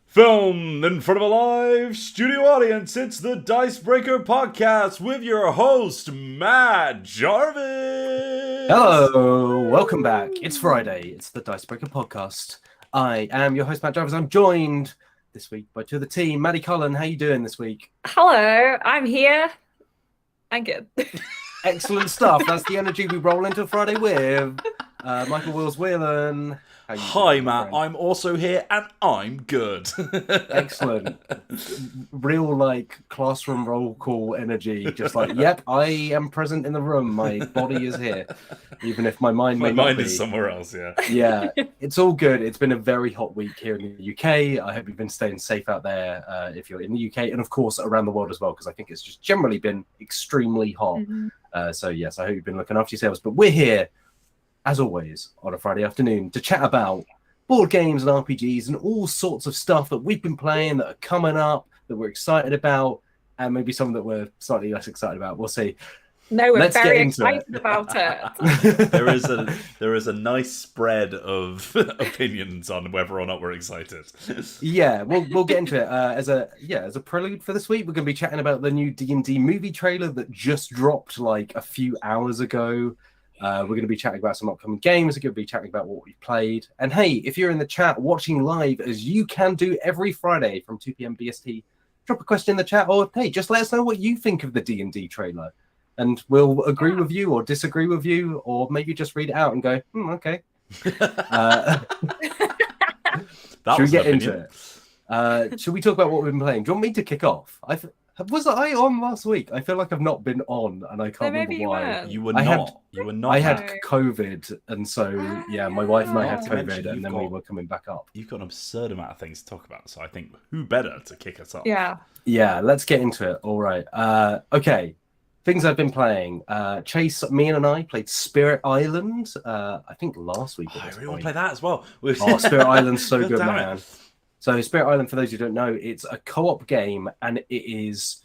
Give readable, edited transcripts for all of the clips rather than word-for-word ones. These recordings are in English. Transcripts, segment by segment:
Filmed in front of a live studio audience, it's the Dicebreaker Podcast with your host, Matt Jarvis. Hello, welcome back. It's Friday. It's the Dicebreaker Podcast. I am your host, Matt Jarvis. I'm joined this week by two of the team. Maddie Cullen, how you doing this week? Hello, I'm here. I'm good. Excellent stuff. That's the energy we roll into Friday with. Michael Wills-Whelan. Hi, Matt. I'm also here, and I'm good. Excellent. Real, classroom roll call energy. Just yep, I am present in the room. My body is here. Even if my mind may not be. My mind is somewhere else, yeah. Yeah, it's all good. It's been a very hot week here in the UK. I hope you've been staying safe out there if you're in the UK. And, of course, around the world as well, because I think it's just generally been extremely hot. So, yes, I hope you've been looking after yourselves. But we're here, as always, on a Friday afternoon to chat about board games and RPGs and all sorts of stuff that we've been playing that are coming up, that we're excited about, and maybe some that we're slightly less excited about. We'll see. No, we're very excited about it. There is a nice spread of opinions on whether or not we're excited. Yeah, we'll get into it as a prelude for this week. We're going to be chatting about the new D&D movie trailer that just dropped a few hours ago. We're going to be chatting about some upcoming games. We're going to be chatting about what we've played. And hey, if you're in the chat watching live, as you can do every Friday from 2 p.m. BST, drop a question in the chat, or hey, just let us know what you think of the D&D trailer. And we'll agree with you or disagree with you, or maybe just read it out and go, okay. Should we get into it? Should we talk about what we've been playing? Do you want me to kick off? Was I on last week? I feel like I've not been on, and I can't remember why. You were not. I had COVID, and so my wife and I had COVID, and then we were coming back up. You've got an absurd amount of things to talk about, so I think who better to kick us off? Yeah. Let's get into it. All right. Okay. Things I've been playing. Chase, me and I played Spirit Island. I think last week. I really want to play that as well. Spirit Island's so good, man. It. So Spirit Island, for those who don't know, it's a co-op game, and it is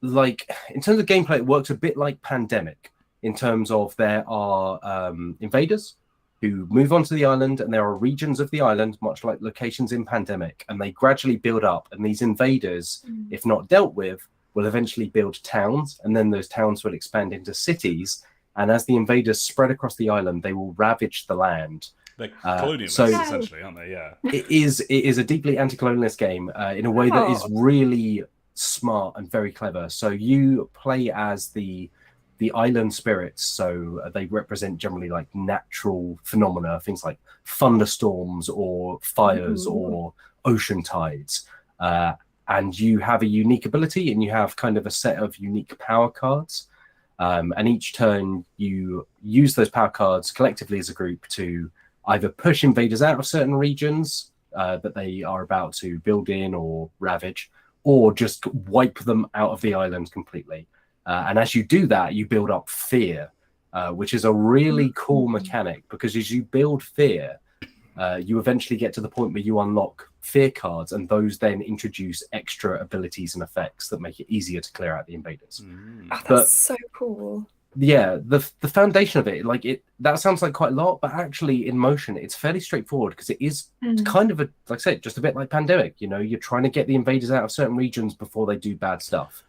in terms of gameplay, it works a bit like Pandemic in terms of there are invaders who move onto the island, and there are regions of the island, much like locations in Pandemic, and they gradually build up, and these invaders, if not dealt with, will eventually build towns, and then those towns will expand into cities, and as the invaders spread across the island, they will ravage the land. They're colonialists, essentially, aren't they? Yeah. It is a deeply anti-colonialist game in a way that is really smart and very clever. So you play as the island spirits. So they represent generally natural phenomena, things like thunderstorms or fires or ocean tides. And you have a unique ability, and you have kind of a set of unique power cards. And each turn you use those power cards collectively as a group to either push invaders out of certain regions that they are about to build in or ravage, or just wipe them out of the island completely. And as you do that, you build up fear, which is a really cool mechanic, because as you build fear, you eventually get to the point where you unlock fear cards, and those then introduce extra abilities and effects that make it easier to clear out the invaders. That's so cool. Yeah, the foundation of it, that sounds like quite a lot, but actually in motion, it's fairly straightforward, because it is kind of, like I said, just a bit like Pandemic. You're trying to get the invaders out of certain regions before they do bad stuff.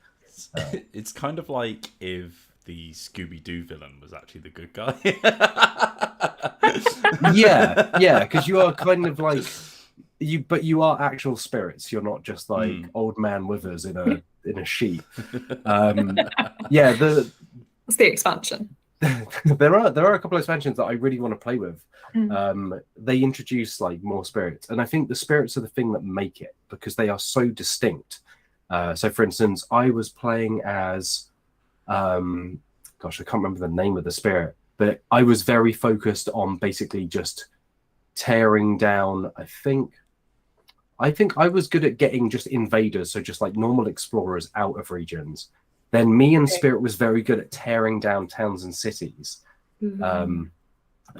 It's kind of like if the Scooby-Doo villain was actually the good guy. yeah, because you are kind of but you are actual spirits. You're not just old man Withers in a sheet. It's the expansion. there are a couple of expansions that I really want to play with. They introduce more spirits, and I think the spirits are the thing that make it, because they are so distinct. So for instance, I was playing as I can't remember the name of the spirit, but I was very focused on basically just tearing down. I think I was good at getting just invaders, so just normal explorers out of regions. Then me and Spirit was very good at tearing down towns and cities. And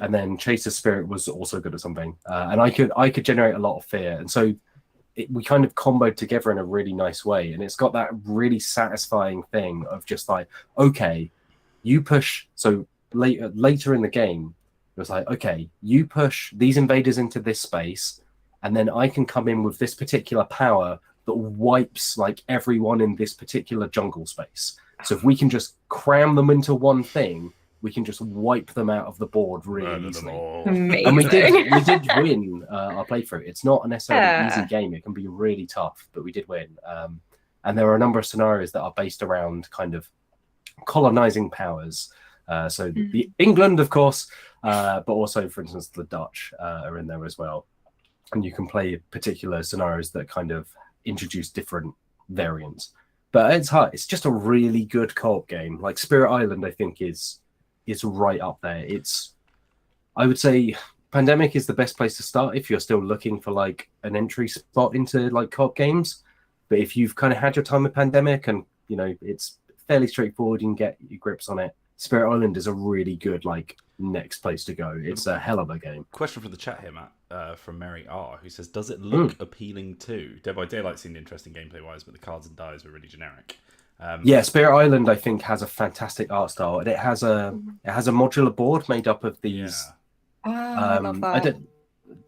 then Chaser's Spirit was also good at something. And I could generate a lot of fear. And so we kind of comboed together in a really nice way. And it's got that really satisfying thing of just okay, you push. So later in the game, it was okay, you push these invaders into this space, and then I can come in with this particular power that wipes like everyone in this particular jungle space. So if we can just cram them into one thing, we can just wipe them out of the board really easily. Amazing. And we did win our playthrough. It's not a necessarily easy game. It can be really tough, but we did win. And there are a number of scenarios that are based around kind of colonizing powers. So the England, of course, but also, for instance, the Dutch are in there as well. And you can play particular scenarios that kind of introduce different variants. But it's hard. It's just a really good co-op game. Like Spirit Island, I think is right up there. I would say Pandemic is the best place to start if you're still looking for like an entry spot into like co-op games. But if you've kind of had your time with Pandemic and it's fairly straightforward, you can get your grips on it. Spirit Island is a really good like next place to go. It's a hell of a game. Question from the chat here, Matt, from Mary R, who says, "Does it look appealing too? Dead by Daylight seemed interesting gameplay wise, but the cards and dice were really generic." Yeah, Spirit Island I think has a fantastic art style, and it has a modular board made up of these. I love that.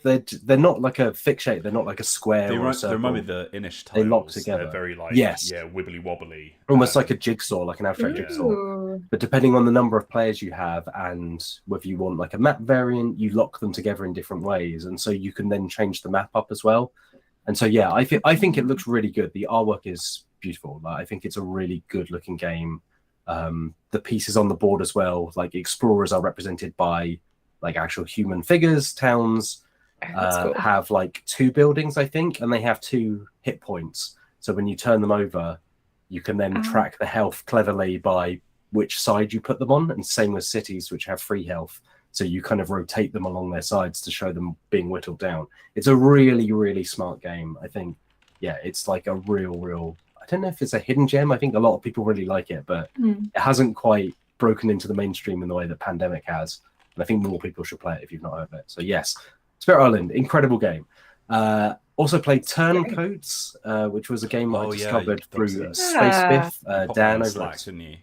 They're not like a fixed shape. They're not like a square or a circle. They remind me of the Inish tiles. They lock together. They're very like wibbly wobbly, almost like a jigsaw, like an abstract jigsaw. But depending on the number of players you have and whether you want like a map variant, you lock them together in different ways, and so you can then change the map up as well. And so yeah, I think it looks really good. The artwork is beautiful. Like, I think it's a really good looking game. The pieces on the board as well, like explorers are represented by like actual human figures. Towns cool. Have like 2 buildings, I think, and they have 2 hit points. So when you turn them over, you can then track the health cleverly by which side you put them on, and same with cities, which have 3 health. So you kind of rotate them along their sides to show them being whittled down. It's a really, really smart game. I think, yeah, it's like a real. I don't know if it's a hidden gem. I think a lot of people really like it, but it hasn't quite broken into the mainstream in the way that Pandemic has. And I think more people should play it if you've not heard of it. So yes, Spirit Island, incredible game. Also played Turncoats, which was a game I discovered through Space Biff. Dan over Slack, didn't you?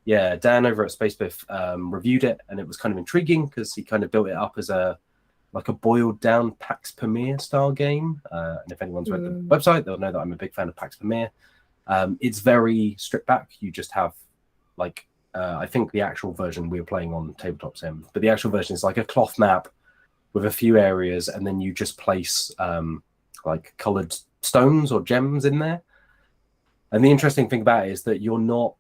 Yeah, Dan over at Space Biff reviewed it, and it was kind of intriguing because he kind of built it up as a boiled down Pax Pamir style game. And if anyone's read the website, they'll know that I'm a big fan of Pax Pamir. It's very stripped back. You just have like I think the actual version we were playing on Tabletop Sim, but the actual version is like a cloth map with a few areas, and then you just place like colored stones or gems in there. And the interesting thing about it is that you're not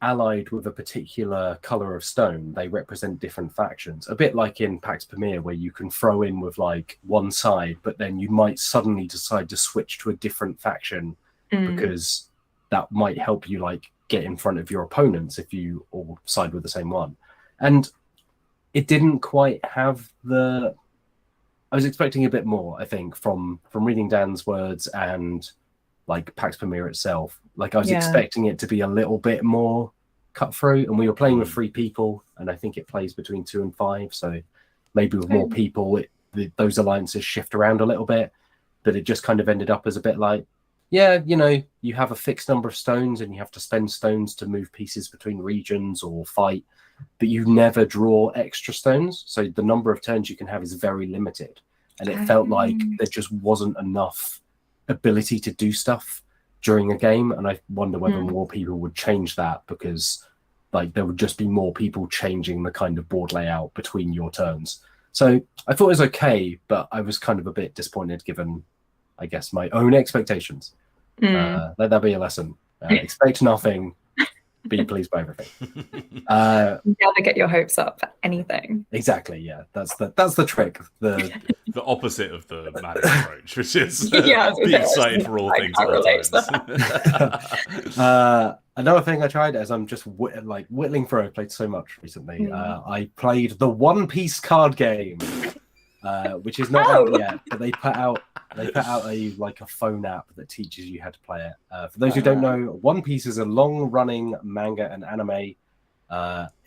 allied with a particular color of stone. They represent different factions, a bit like in Pax Pamir, where you can throw in with like one side, but then you might suddenly decide to switch to a different faction because that might help you like get in front of your opponents if you all side with the same one. And it didn't quite have I was expecting a bit more, I think, from reading Dan's words and like Pax Pamir itself. Like I was expecting it to be a little bit more cutthroat, and we were playing with 3 people, and I think it plays between 2 and 5. So maybe with more people, those alliances shift around a little bit. But it just kind of ended up as a bit like, you have a fixed number of stones, and you have to spend stones to move pieces between regions or fight, but you never draw extra stones. So the number of turns you can have is very limited. And it felt like there just wasn't enough ability to do stuff during a game. And I wonder whether more people would change that, because like there would just be more people changing the kind of board layout between your turns. So I thought it was okay, but I was kind of a bit disappointed given, I guess, my own expectations. Let that be a lesson. Expect nothing. Be pleased by everything. Never get your hopes up for anything. Exactly. Yeah, that's the trick. The opposite of the manic approach, which is be excited for all things at all times. Another thing I tried, as I'm just whittling through, I played so much recently. I played the One Piece card game, which is not out yet, but they put out a phone app that teaches you how to play it. For those who don't know, One Piece is a long-running manga and anime.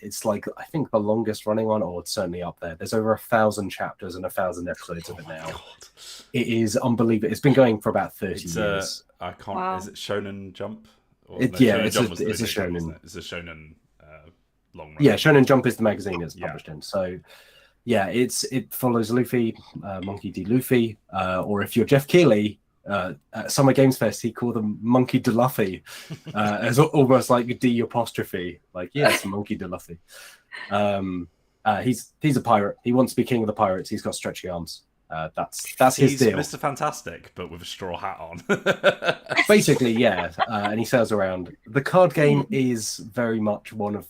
It's like, I think the longest running one, or it's certainly up there. There's over 1,000 chapters and 1,000 episodes of it now. God. It is unbelievable. It's been going for about 30 years. I can't. Wow. Is it Shonen Jump? It's a shonen. It's a shonen long run. Yeah, Shonen Jump is the magazine it's published in. So Yeah, it follows Luffy, Monkey D. Luffy, or if you're Jeff Keighley, at Summer Games Fest, he called them Monkey D. Luffy, as almost like D apostrophe, like yes, Monkey D. Luffy. He's a pirate. He wants to be king of the pirates. He's got stretchy arms. That's his deal. He's Mr. Fantastic, but with a straw hat on. Basically, yeah, and he sails around. The card game is very much one of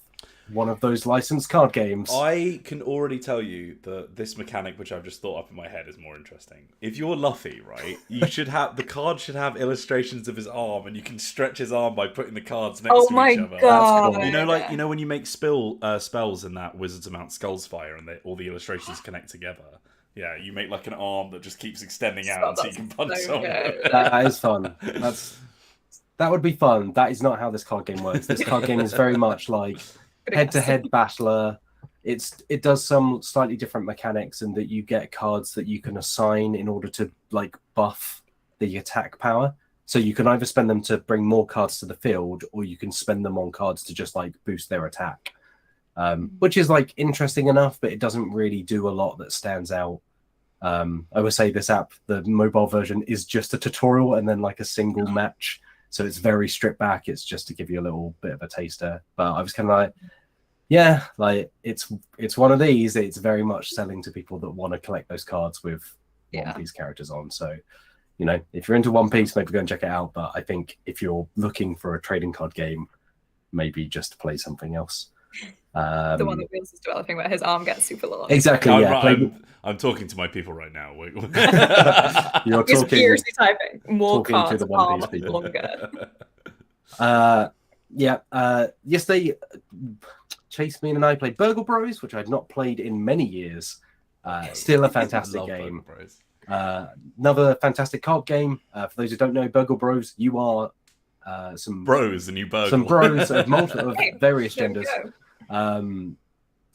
those licensed card games. I can already tell you that this mechanic, which I've just thought up in my head, is more interesting. If you're Luffy, right, the card should have illustrations of his arm, and you can stretch his arm by putting the cards next to each other. Oh my god! Cool. You know when you make spells in that Wizards of Mount Skullsfire, and all the illustrations connect together. Yeah, you make like an arm that just keeps extending out, so you can punch someone. That is fun. That would be fun. That is not how this card game works. This card game is very much like head-to-head battler. It does some slightly different mechanics in that you get cards that you can assign in order to like buff the attack power. So you can either spend them to bring more cards to the field, or you can spend them on cards to just like boost their attack, which is like interesting enough, but it doesn't really do a lot that stands out. I would say this app, the mobile version, is just a tutorial and then like a single match. So it's very stripped back. It's just to give you a little bit of a taster. But I was kind of like, yeah, like it's one of these. It's very much selling to people that want to collect those cards with One Piece characters on. So, you know, if you're into One Piece, maybe go and check it out. But I think if you're looking for a trading card game, maybe just play something else. The one that Wheels is developing where his arm gets super long. Exactly. I'm talking to my people right now. You're He's talking. furiously typing more talking cards, to the One Piece arm people. longer. Yesterday, Chase, me and I played Burgle Bros, which I'd not played in many years. Still a fantastic game. Another fantastic card game. For those who don't know, Burgle Bros, you are some bros, and you burgle. Some bros of multiple, of various genders.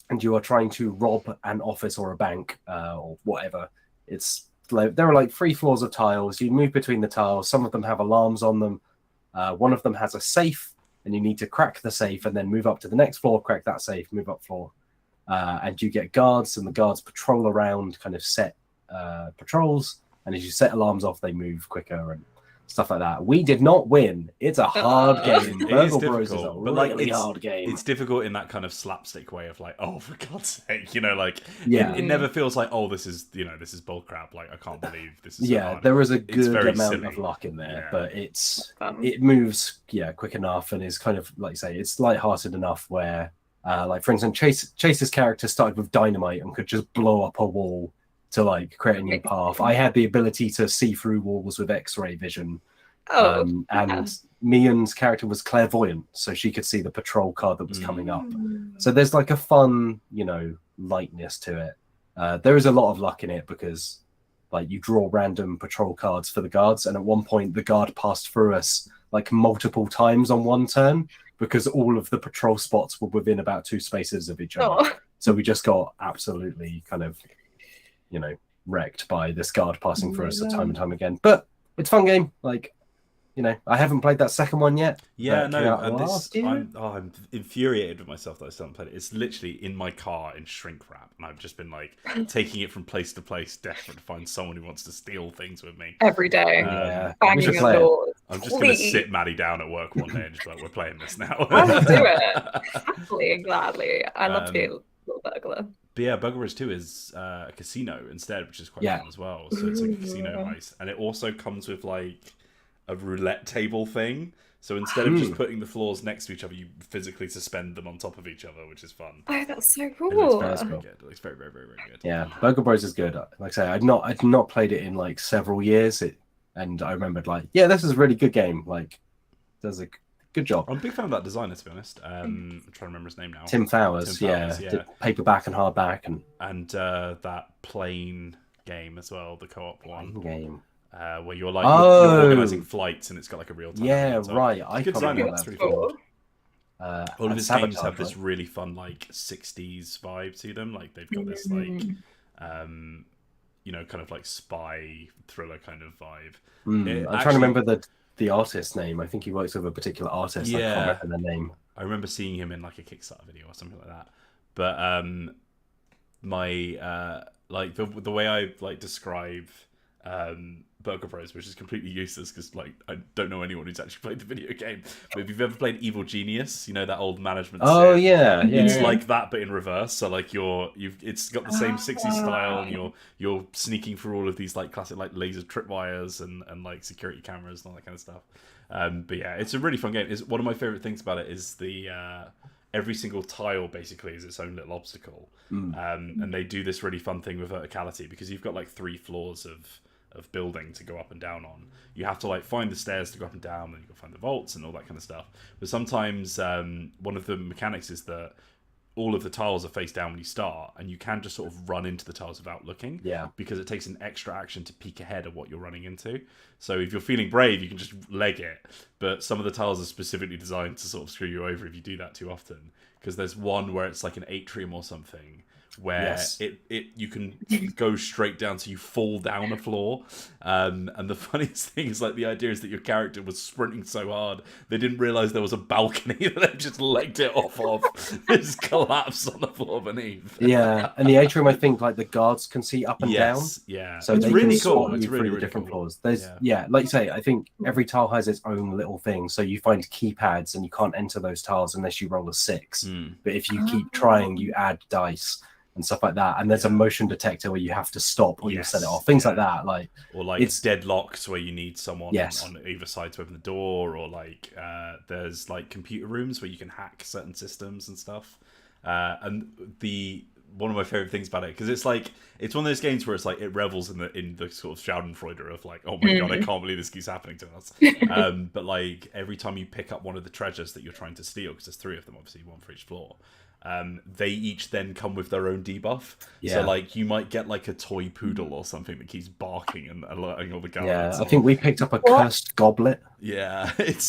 And you are trying to rob an office or a bank or whatever. It's like there are like 3 floors of tiles. You move between the tiles. Some of them have alarms on them. One of them has a safe, and you need to crack the safe and then move up to the next floor, crack that safe, move up floor. And you get guards, and the guards patrol around, kind of set patrols. And as you set alarms off, they move quicker and stuff like that. We did not win. It's a hard game. Burgle Bros is a really hard game. It's difficult in that kind of slapstick way of like, oh, for God's sake, you know, like it never feels like, oh, this is bullcrap. Like I can't believe this is. Yeah, so there is a good amount silly. of luck in there, but it moves quick enough, and is kind of like you say, it's lighthearted enough where, like for instance, Chase's character started with dynamite and could just blow up a wall to like create a new path. I had the ability to see through walls with X-ray vision. And Mian's character was clairvoyant, so she could see the patrol card that was coming up. So there's like a fun, lightness to it. There is a lot of luck in it because like you draw random patrol cards for the guards, and at one point the guard passed through us like multiple times on one turn because all of the patrol spots were within about 2 spaces of each other. So we just got absolutely kind of wrecked by this guard passing through us time and time again. But it's a fun game. Like, I haven't played that second one yet. Yeah, no. I'm infuriated with myself that I still haven't played it. It's literally in my car in shrink wrap, and I've just been like taking it from place to place, desperate to find someone who wants to steal things with me every day. Banging on doors. I'm just going to sit Maddie down at work one day and just be like, we're playing this now. I will do it happily and gladly. I love to be a little burglar. But yeah, Burgle Bros 2 is a casino instead, which is quite fun as well. So it's like a casino heist. And it also comes with like a roulette table thing. So instead of just putting the floors next to each other, you physically suspend them on top of each other, which is fun. Oh, that's so It cool. looks very good. It looks very, very, very, very good. Yeah, Burgle Bros is good. Like I say, I'd not played it in like several years. And I remembered like, yeah, this is a really good game. Like, does a good job. I'm a big fan of that designer, to be honest. I'm trying to remember his name now. Tim Fowers, did paperback and hardback, and that plane game as well, the co-op one. Game. Where you're like you're organizing flights, and it's got like a real time. Yeah, right. I can't remember that's that. Really cool. All of his games have this right? really fun like 60s vibe to them. Like they've got this like kind of like spy thriller kind of vibe. I'm trying to remember the artist's name. I think he works with a particular artist. I can't remember the name. I remember seeing him in like a Kickstarter video or something like that. But my like the way I like describe Burgle Bros, which is completely useless because like I don't know anyone who's actually played the video game. But if you've ever played Evil Genius, you know that old management. Oh sim? yeah, It's like that, but in reverse. So like it's got the same 60s style, and you're sneaking through all of these like classic like laser tripwires and like security cameras and all that kind of stuff. But yeah, it's a really fun game. It's one of my favorite things about it is the every single tile basically is its own little obstacle, and they do this really fun thing with verticality because you've got like 3 floors of building to go up and down on. You have to like find the stairs to go up and down, and you can find the vaults and all that kind of stuff. But sometimes one of the mechanics is that all of the tiles are face down when you start, and you can just sort of run into the tiles without looking. Yeah. Because it takes an extra action to peek ahead of what you're running into. So if you're feeling brave, you can just leg it. But some of the tiles are specifically designed to sort of screw you over if you do that too often. Because there's one where it's like an atrium or something, where you can go straight down, so you fall down a floor. And the funniest thing is like the idea is that your character was sprinting so hard they didn't realize there was a balcony that they just legged it off of. It just collapsed on the floor beneath. Yeah, and the atrium, I think like the guards can see up and down. Yeah, so it's they really can cool. spot It's you really, through the really different cool. floors. There's like you say, I think every tile has its own little thing. So you find keypads and you can't enter those tiles unless you roll a 6. But if you keep trying, you add dice and stuff like that, and there's a motion detector where you have to stop or you set it off, things like that. Like, or like it's deadlocks where you need someone on either side to open the door, or like there's like computer rooms where you can hack certain systems and stuff. And one of my favorite things about it, because it's one of those games where it's like it revels in the sort of Schadenfreude of like, oh my god, I can't believe this keeps happening to us. But like every time you pick up one of the treasures that you're trying to steal, because there's 3 of them, obviously 1 for each floor. They each then come with their own debuff. So like you might get like a toy poodle or something that keeps barking and alerting all the guards. Yeah, I think we picked up a cursed goblet. Yeah, it's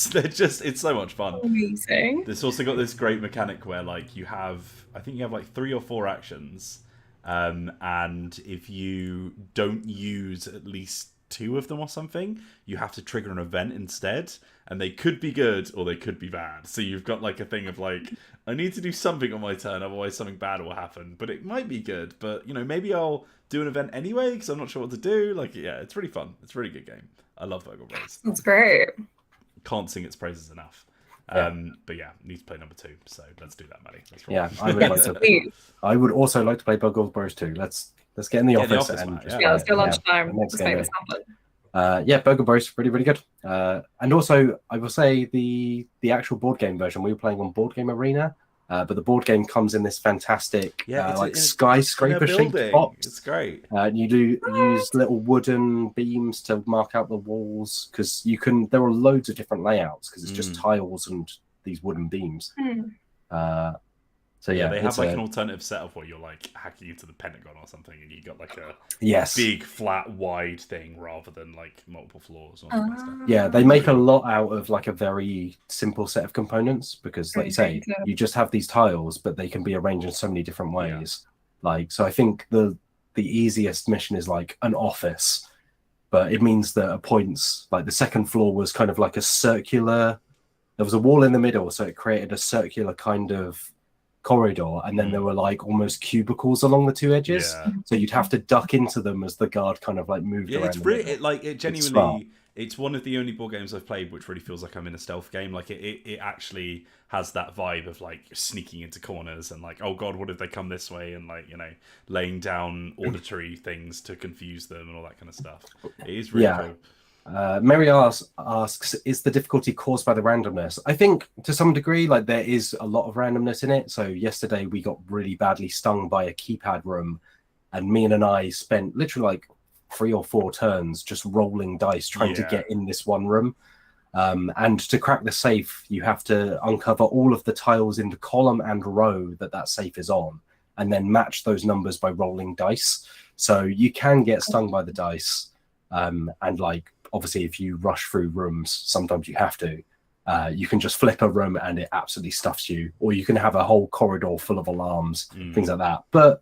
so much fun. Amazing. There's also got this great mechanic where like you have like 3 or 4 actions, and if you don't use at least 2 of them or something, you have to trigger an event instead, and they could be good or they could be bad. So you've got like a thing of like, I need to do something on my turn, otherwise something bad will happen. But it might be good, but maybe I'll do an event anyway because I'm not sure what to do. Like, yeah, it's really fun. It's a really good game. I love Burgle Bros. That's great. Can't sing its praises enough. But yeah, need to play number 2. So let's do that, Maddie. I would also like to play Burgle Bros 2. Let's get in the office and let's go lunchtime. Let's make this happen. Burgle Bros really, really good. And also, I will say the actual board game version we were playing on Board Game Arena, but the board game comes in this fantastic skyscraper shaped box. It's great. And you do use little wooden beams to mark out the walls because there are loads of different layouts because it's just tiles and these wooden beams. So yeah, they have like an alternative setup where you're like hacking into the Pentagon or something, and you got like a big, flat, wide thing rather than like multiple floors. Or stuff. Yeah, they make a lot out of like a very simple set of components because, like you say, you just have these tiles, but they can be arranged in so many different ways. Like, so I think the easiest mission is like an office, but it means that at points, like the second floor was kind of like a circular. There was a wall in the middle, so it created a circular kind of corridor, and then there were like almost cubicles along the 2 edges, so you'd have to duck into them as the guard kind of like moved around. It's really it genuinely it's one of the only board games I've played which really feels like I'm in a stealth game. Like it actually has that vibe of like sneaking into corners and like, oh god, what if they come this way, and like laying down auditory things to confuse them and all that kind of stuff. It is really cool. Mary asks, is the difficulty caused by the randomness? I think to some degree, like there is a lot of randomness in it. So yesterday we got really badly stung by a keypad room, and me and I spent literally like 3 or 4 turns just rolling dice trying to get in this one room. And to crack the safe, you have to uncover all of the tiles in the column and row that safe is on, and then match those numbers by rolling dice. So you can get stung by the dice, and like, obviously, if you rush through rooms, sometimes you have to. You can just flip a room and it absolutely stuffs you, or you can have a whole corridor full of alarms, things like that. But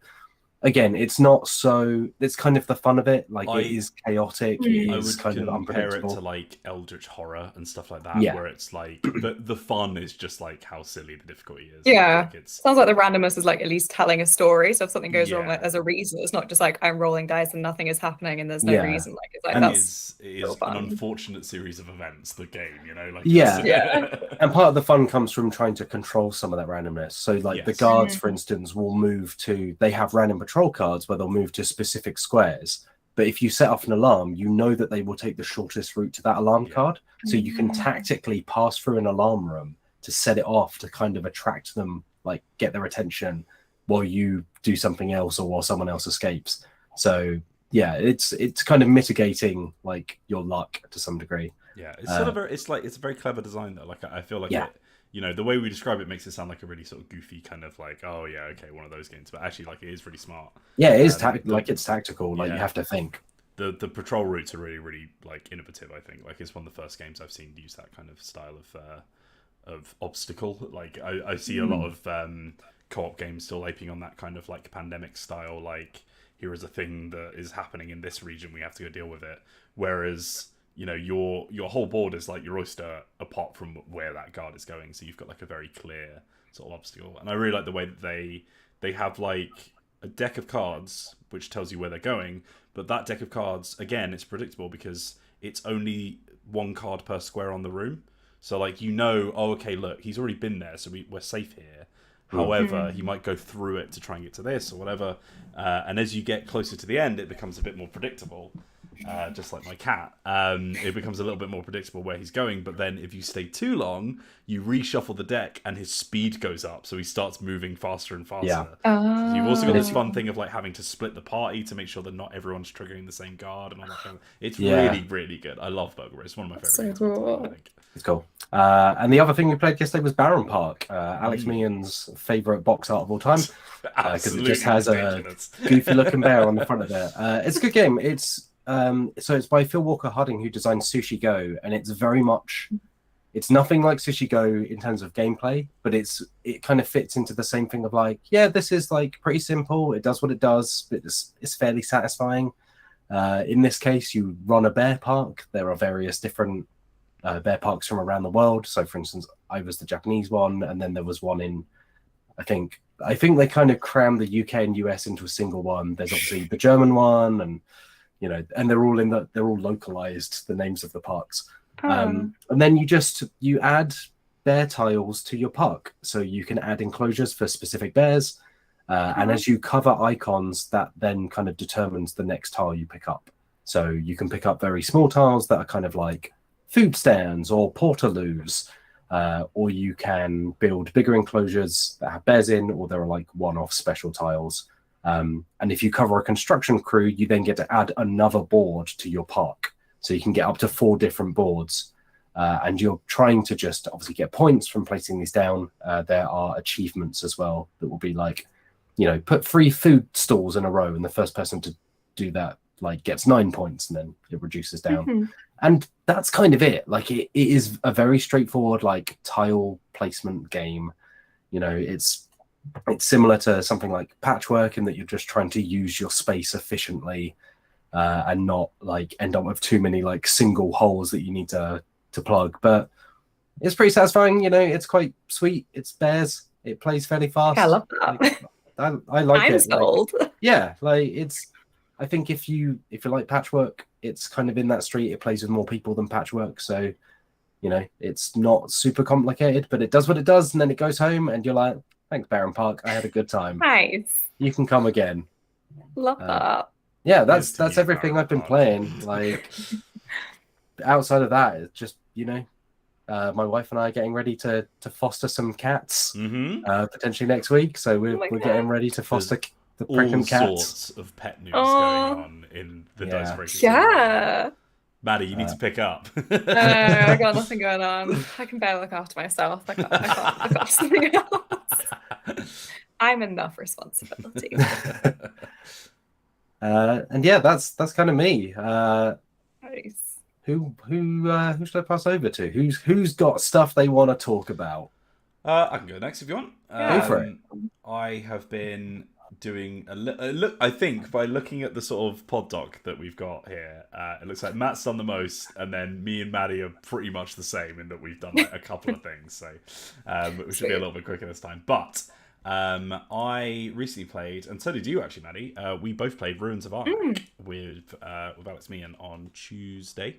again, it's not so. It's kind of the fun of it. Like it is chaotic. It I is would kind of compare it unpredictable. to like Eldritch Horror and stuff like that, Yeah. where it's like the fun is just like how silly the difficulty is. Yeah. Like, it's Sounds like the randomness is like at least telling a story. So if something goes wrong, Yeah. like there's a reason. It's not just like I'm rolling dice and nothing is happening and there's no Yeah. reason. Like it's like And it that's is an fun. unfortunate series of events. The game, you know, like Yeah. Yeah. And part of the fun comes from trying to control some of that randomness. So, like the Yes. guards, for instance, will move to. They have random patrol cards where they'll move to specific squares. But if you set off an alarm, you know that they will take the shortest route to that alarm card. So you can tactically pass through an alarm room to set it off to kind of attract them, like get their attention while you do something else or while someone else escapes. So yeah, it's kind of mitigating like your luck to some degree. Yeah, it's sort of it's a very clever design though. Like I feel like it, you know, the way we describe it makes it sound like a really sort of goofy kind of like, oh yeah, okay, one of those games. But actually, like it is really smart. Yeah, it is it's tactical. Like you have to think. The patrol routes are really, really like innovative. I think like it's one of the first games I've seen use that kind of style of obstacle. Like I see a lot of co-op games still aping on that kind of like pandemic style. Like here is a thing that is happening in this region, we have to go deal with it. Whereas you know your whole board is like your oyster apart from where that guard is going, so you've got like a very clear sort of obstacle. And I really like the way that they have like a deck of cards which tells you where they're going, but that deck of cards again, it's predictable because it's only one card per square on the room. So like you know, oh okay, look, he's already been there, so we're safe here. However, he might go through it to try and get to this or whatever. And as you get closer to the end, it becomes a bit more predictable. Just like my cat, it becomes a little bit more predictable where he's going. But then if you stay too long, you reshuffle the deck and his speed goes up. So he starts moving faster and faster. Yeah. So you've also got this fun thing of like having to split the party to make sure that not everyone's triggering the same guard and all that kind of. It's really, really good. I love Burgle Bros. It's one of my favorite games. cool. I think. It's cool. And the other thing we played yesterday was Baron Park, Alex Meehan's favorite box art of all time, because it just has ridiculous. A goofy-looking bear on the front of it. It's a good game. It's so it's by Phil Walker Harding, who designed Sushi Go, and it's very much. It's nothing like Sushi Go in terms of gameplay, but it kind of fits into the same thing of like, yeah, this is like pretty simple. It does what it does, but it's fairly satisfying. In this case, you run a bear park. There are various different bear parks from around the world. So, for instance, I was the Japanese one, and then there was one in, I think they kind of crammed the UK and US into a single one. There's obviously the German one, and you know, and they're all localized, the names of the parks. And then you add bear tiles to your park, so you can add enclosures for specific bears. And as you cover icons, that then kind of determines the next tile you pick up. So you can pick up very small tiles that are kind of like food stands or portaloos, or you can build bigger enclosures that have bears in, or there are like one-off special tiles. And if you cover a construction crew, you then get to add another board to your park. So you can get up to 4 different boards. And you're trying to just obviously get points from placing these down. There are achievements as well that will be like, you know, put 3 food stalls in a row, and the first person to do that like gets 9 points, and then it reduces down. And that's kind of it. Like it is a very straightforward like tile placement game. You know, it's similar to something like Patchwork in that you're just trying to use your space efficiently, and not like end up with too many like single holes that you need to plug. But it's pretty satisfying. You know, it's quite sweet. It's bears. It plays fairly fast. I love that. Like, I like I'm it. sold. Like, yeah, like it's. I think if you like Patchwork, it's kind of in that street. It plays with more people than Patchwork, so you know it's not super complicated, but it does what it does, and then it goes home, and you're like, "Thanks, Baron Park. I had a good time. Nice. You can come again." Love that. Yeah, that's everything I've been playing. Like outside of that, it's just you know. My wife and I are getting ready to foster some cats potentially next week. So we're getting ready to foster the pregnant cats. All sorts of pet news going on in the Dicebreaker. Yeah. Maddie, you need to pick up. No, I got nothing going on. I can barely look after myself. I can't look after something else. I'm enough responsibility. And yeah, that's kind of me. Nice. Who should I pass over to? Who's got stuff they want to talk about? I can go next if you want. Go for it. I have been doing look. I think by looking at the sort of pod doc that we've got here, it looks like Matt's done the most, and then me and Maddie are pretty much the same in that we've done like a couple of things. So we should be a little bit quicker this time. But I recently played, and so did you actually, Maddie. We both played Ruins of Arnak with Alex Meehan on Tuesday.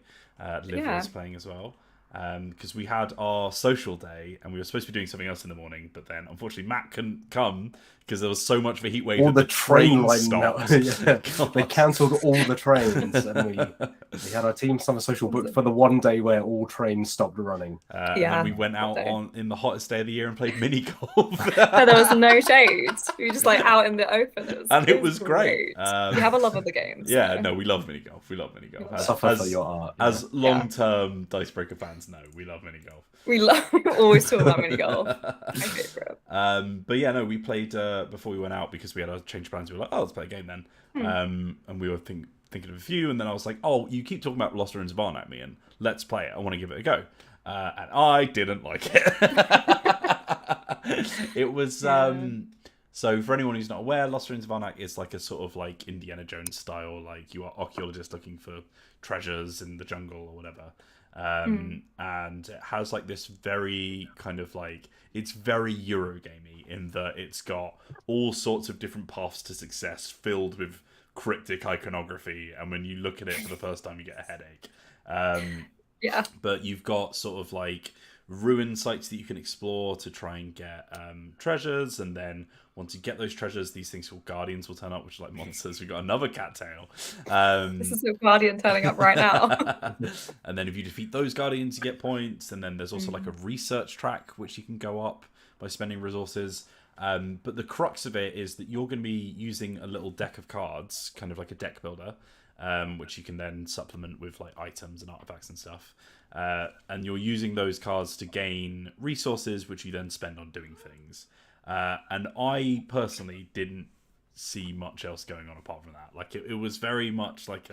Liv was playing as well. Because we had our social day and we were supposed to be doing something else in the morning, but then unfortunately Matt couldn't come because there was so much of a heat wave. All that the train line stopped. They cancelled all the trains, and we had our team summer social booked for the one day where all trains stopped running. And then we went out in the hottest day of the year and played mini golf. No, there was no shade. We were just like out in the open. It was great. We have a love of the game. Yeah, no, we love mini golf. We love mini golf. Suffer for your art. As long-term Dicebreaker fans know, we love mini golf. We always talk about mini golf. My favorite. But yeah, no, we played before we went out because we had a change of plans. We were like, oh, let's play a game then. And we were thinking of a few, and then I was like, oh, you keep talking about Lost Ruins of Arnak, me, and let's play it. I want to give it a go. And I didn't like it. It was so for anyone who's not aware, Lost Ruins of Arnak is like a sort of like Indiana Jones style, like you are archaeologists looking for treasures in the jungle or whatever. And it has like this very kind of like, it's very Eurogamey in that it's got all sorts of different paths to success filled with cryptic iconography, and when you look at it for the first time you get a headache. But you've got sort of like ruin sites that you can explore to try and get treasures, and then once you get those treasures, these things called guardians will turn up, which are like monsters. We've got another cattail. This is a guardian turning up right now. And then if you defeat those guardians, you get points. And then there's also like a research track, which you can go up by spending resources. But the crux of it is that you're going to be using a little deck of cards, kind of like a deck builder, which you can then supplement with like items and artifacts and stuff. And you're using those cards to gain resources, which you then spend on doing things. And I personally didn't see much else going on apart from that. Like it was very much like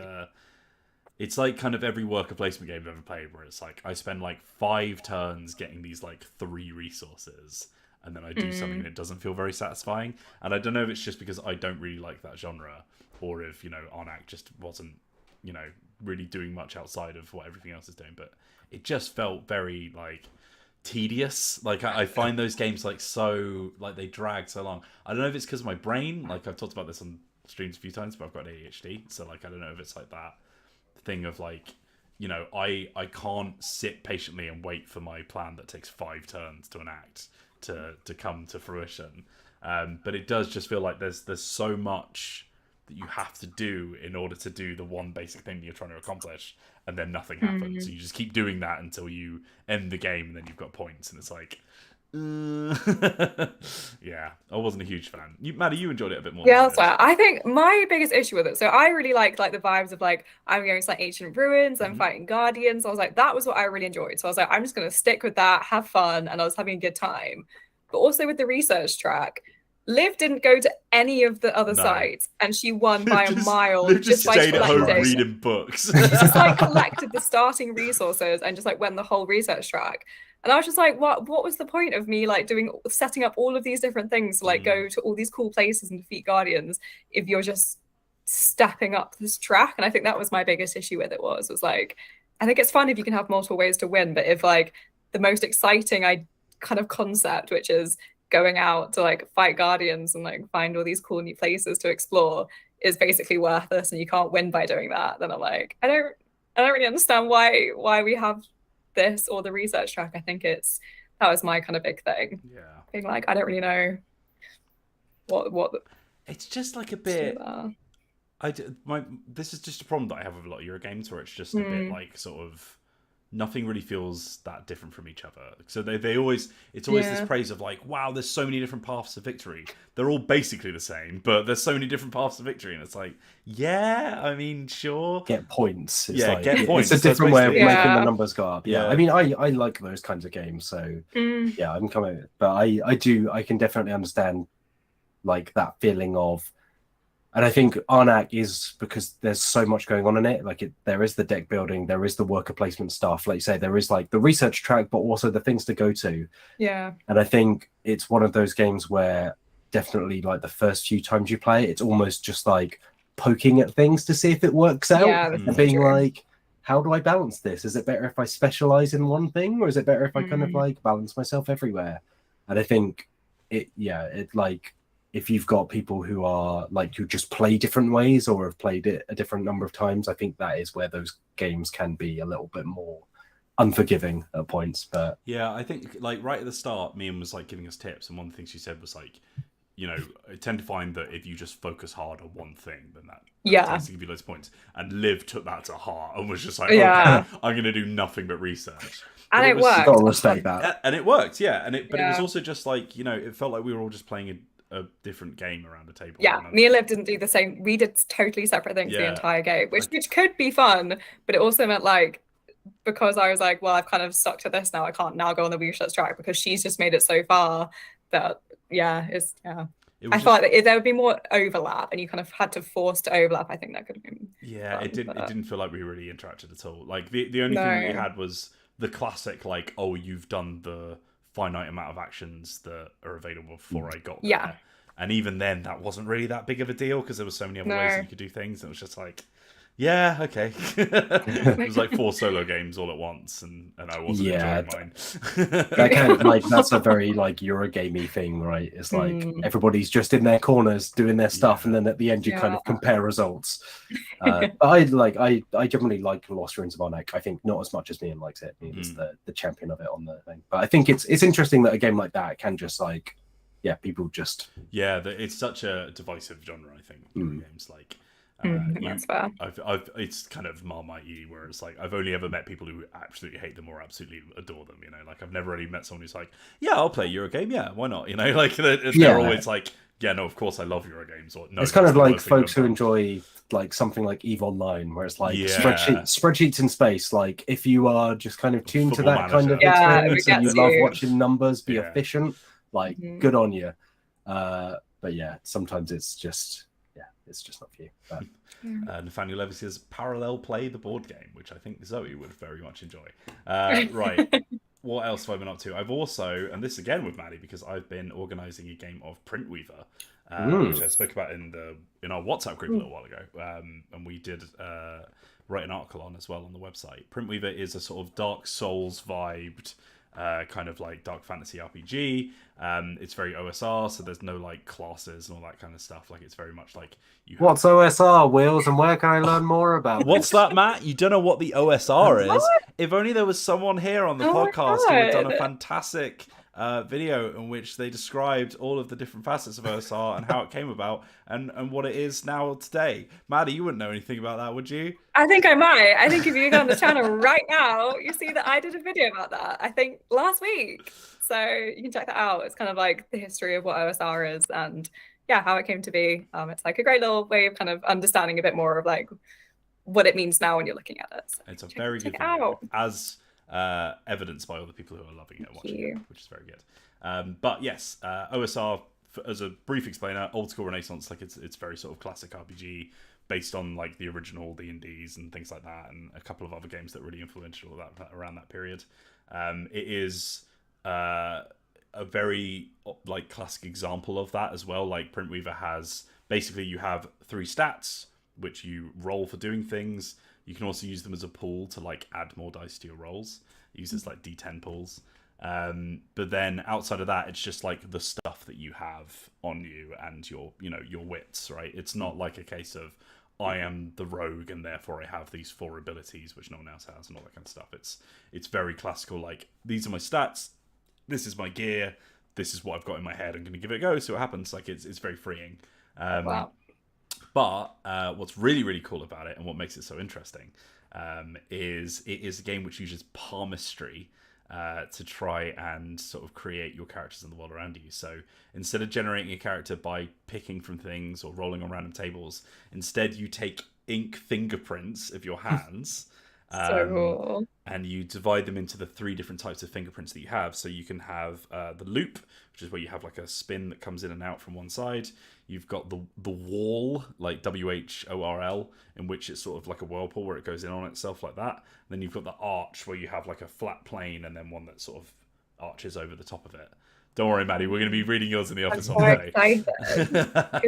it's like kind of every worker placement game I've ever played, where it's like I spend like 5 turns getting these like 3 resources, and then I do something that doesn't feel very satisfying. And I don't know if it's just because I don't really like that genre, or if, you know, Arnak just wasn't, you know, really doing much outside of what everything else is doing. But it just felt very like tedious. Like I find those games like so, like they drag so long. I don't know if it's because of my brain. Like I've talked about this on streams a few times, but I've got ADHD, so like I don't know if it's like that thing of like, you know, I can't sit patiently and wait for my plan that takes 5 turns to enact to come to fruition. But it does just feel like there's so much that you have to do in order to do the one basic thing that you're trying to accomplish, and then nothing happens. So you just keep doing that until you end the game, and then you've got points, and it's like yeah, I wasn't a huge fan. Maddie, you enjoyed it a bit more. Yeah, that's right. I think my biggest issue with it, so I really liked like the vibes of like I'm going to like ancient ruins, I'm fighting guardians. I was like, that was what I really enjoyed. So I was like, I'm just going to stick with that, have fun, and I was having a good time. But also with the research track, Liv didn't go to any of the other sites, and she won by a mile. Liv just by stayed at home reading books. She just like collected the starting resources and just like went the whole research track. And I was just like, what was the point of me like setting up all of these different things to like go to all these cool places and defeat guardians if you're just stepping up this track? And I think that was my biggest issue with it was like, I think it's fun if you can have multiple ways to win, but if like the most exciting kind of concept, which is going out to like fight guardians and like find all these cool new places to explore, is basically worthless and you can't win by doing that, then I'm like, I don't really understand why we have this or the research track. I think that was my kind of big thing. Yeah, being like, I don't really know what it's just like a bit. This is just a problem that I have with a lot of Euro games, where it's just a bit like sort of nothing really feels that different from each other. So they always, it's always this praise of like, wow, there's so many different paths to victory. They're all basically the same, but there's so many different paths to victory, and it's like, yeah, I mean, sure, get points. It's like, get points. It's a different way of making the numbers go up. Yeah, I mean, I like those kinds of games. So yeah, I'm coming, but I can definitely understand like that feeling of. And I think Arnak is, because there's so much going on in it. Like there is the deck building, there is the worker placement stuff. Like you say, there is like the research track, but also the things to go to. Yeah. And I think it's one of those games where definitely like the first few times you play it, it's almost just like poking at things to see if it works out, and being like, how do I balance this? Is it better if I specialize in one thing, or is it better if I kind of like balance myself everywhere? And I think it like, if you've got people who are like, who just play different ways or have played it a different number of times, I think that is where those games can be a little bit more unforgiving at points. But yeah, I think like right at the start, Mian was like giving us tips, and one of the things she said was like, you know, I tend to find that if you just focus hard on one thing, then that tends to give you loads of points. And Liv took that to heart and was just like, okay, I'm going to do nothing but research. And it worked. Got to respect that. And it worked, yeah. And it was also just like, you know, it felt like we were all just playing a different game around the table. Yeah, me and Liv didn't do the same. We did totally separate things the entire game, which could be fun, but it also meant like, because I was like, well, I've kind of stuck to this now, I can't now go on the research track because she's just made it so far that I felt like if there would be more overlap and you kind of had to force to overlap, I think that could have been fun, it didn't feel like we really interacted at all. Like the only thing that we had was the classic, like, oh, you've done the finite amount of actions that are available before I got there. And even then, that wasn't really that big of a deal because there were so many other ways that you could do things. And it was just like, yeah, okay. It was like 4 solo games all at once, and I wasn't enjoying mine. That kind of, like, that's a very like Eurogamey thing, right? It's like everybody's just in their corners doing their stuff, and then at the end you kind of compare results. But I generally like Lost Ruins of Arnak. I think not as much as Mian likes it. Mian is the champion of it on the thing. But I think it's interesting that a game like that can just like, people just it's such a divisive genre. I think games like. That's fair. It's kind of Marmite-y, where it's like I've only ever met people who absolutely hate them or absolutely adore them. You know, like I've never really met someone who's like, yeah, I'll play Eurogame. Yeah, why not? You know, like they're always like, yeah, no, of course I love Eurogames. Or no, it's kind of like folks who enjoy like something like EVE Online, where it's like spreadsheets in space. Like if you are just kind of tuned to that kind of experience and you love watching numbers be efficient, like good on you. But yeah, sometimes it's just. It's just not for you. But... Nathaniel Levy says parallel play the board game, which I think Zoe would very much enjoy. Right. What else have I been up to? I've also, and this again with Maddie, because I've been organising a game of Printweaver, which I spoke about in our WhatsApp group a little while ago, and we did write an article on as well on the website. Printweaver is a sort of Dark Souls vibed. Kind of like dark fantasy RPG. It's very OSR, so there's no like classes and all that kind of stuff. Like it's very much like What's OSR, Wheels, and where can I learn more about? What's that, Matt? You don't know what the OSR is? If only there was someone here on the podcast who had done a fantastic video in which they described all of the different facets of OSR and how it came about and what it is now today. Maddie, you wouldn't know anything about that, would you? I think I might. I think if you go on the channel right now, you see that I did a video about that, I think last week. So you can check that out. It's kind of like the history of what OSR is and how it came to be. It's like a great little way of kind of understanding a bit more of like what it means now when you're looking at it. So it's a very good video, as evidenced by all the people who are loving it and watching it, which is very good. But yes, OSR, as a brief explainer, old school Renaissance, like it's very sort of classic RPG based on like the original D&Ds and things like that, and a couple of other games that were really influential around that period. It is a very like classic example of that as well. Like Printweaver has basically, you have 3 stats which you roll for doing things. You can also use them as a pool to like add more dice to your rolls. It uses like D10 pools. But then outside of that, it's just like the stuff that you have on you and your wits, right? It's not like a case of I am the rogue and therefore I have these 4 abilities which no one else has and all that kind of stuff. It's very classical, like these are my stats, this is my gear, this is what I've got in my head, I'm going to give it a go, see what happens. Like it's very freeing. Wow. But what's really, really cool about it and what makes it so interesting is it is a game which uses palmistry to try and sort of create your characters in the world around you. So instead of generating a character by picking from things or rolling on random tables, instead you take ink fingerprints of your hands so cool. And you divide them into the 3 different types of fingerprints that you have. So you can have the loop, which is where you have like a spin that comes in and out from one side. You've got the whorl, like WHORL, in which it's sort of like a whirlpool where it goes in on itself like that. And then you've got the arch, where you have like a flat plane and then one that sort of arches over the top of it. Don't worry, Maddie. We're going to be reading yours in the office I'm on so Monday. excited.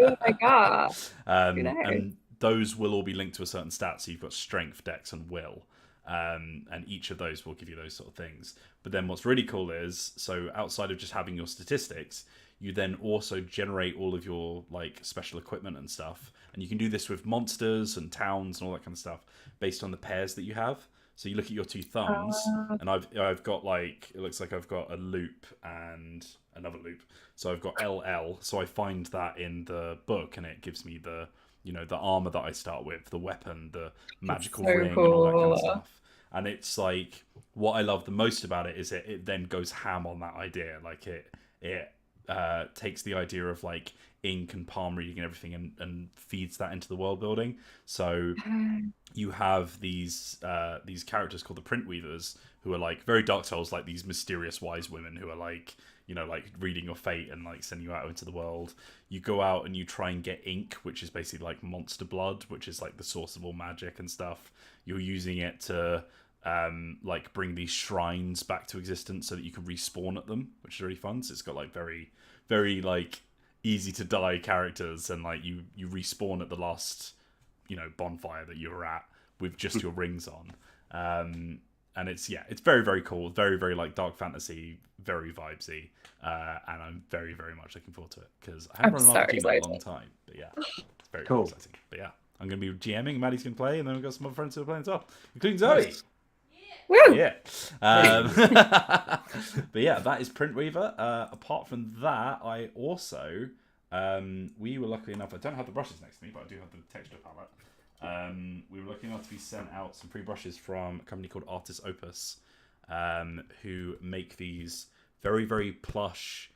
Oh my god. And those will all be linked to a certain stat. So you've got strength, dex, and will. And each of those will give you those sort of things. But then what's really cool is, so outside of just having your statistics, you then also generate all of your like special equipment and stuff. And you can do this with monsters and towns and all that kind of stuff based on the pairs that you have. So you look at your two thumbs, and I've got like, it looks like I've got a loop and another loop. So I've got LL. So I find that in the book, and it gives me the, you know, the armor that I start with, the weapon, the magical ring, and all that kind of stuff. And it's like, what I love the most about it is it then goes ham on that idea. Like it takes the idea of like ink and palm reading and everything and feeds that into the world building. So you have these characters called the Printweavers, who are like very Dark Souls, like these mysterious wise women who are like, you know, like reading your fate and like sending you out into the world. You go out and you try and get ink, which is basically like monster blood, which is like the source of all magic and stuff. You're using it to like bring these shrines back to existence so that you can respawn at them, which is really fun. So it's got like very, very like easy to die characters, and like you respawn at the last, you know, bonfire that you were at with just your rings on. And it's very, very cool, very, very like dark fantasy, very vibesy, and I'm very, very much looking forward to it because I haven't run an RPG in a long time. But yeah, it's very cool. Exciting. But yeah, I'm going to be GMing, Maddie's going to play, and then we've got some other friends who are playing as well, including Zoe. Woo! Yeah. But yeah, that is Printweaver. Apart from that, I also we were lucky enough, I don't have the brushes next to me, but I do have the texture palette. We were lucky enough to be sent out some free brushes from a company called Artis Opus, who make these very, very plush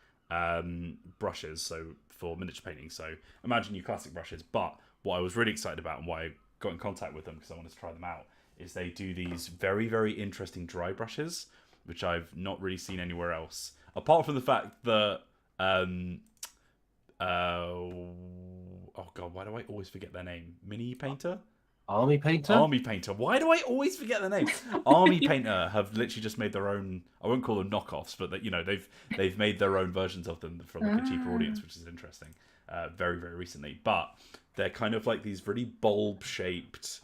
brushes, so for miniature painting. So imagine your classic brushes, but what I was really excited about and why I got in contact with them, because I wanted to try them out, is they do these very, very interesting dry brushes, which I've not really seen anywhere else. Apart from the fact that, oh god, why do I always forget their name? Mini Painter? Army Painter? Army Painter. Why do I always forget their name? Army Painter have literally just made their own, I won't call them knockoffs, but that, you know, they've made their own versions of them for like a cheaper audience, which is interesting. Very, very recently. But they're kind of like these really bulb-shaped,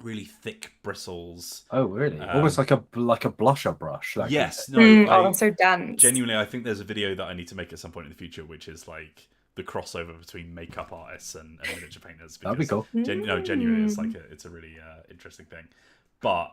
really thick bristles. Oh, really? Almost like a blusher brush. Yes. I'm so dense. Genuinely, I think there's a video that I need to make at some point in the future, which is like the crossover between makeup artists and miniature painters. That'd be cool. Genuinely, it's a really interesting thing. But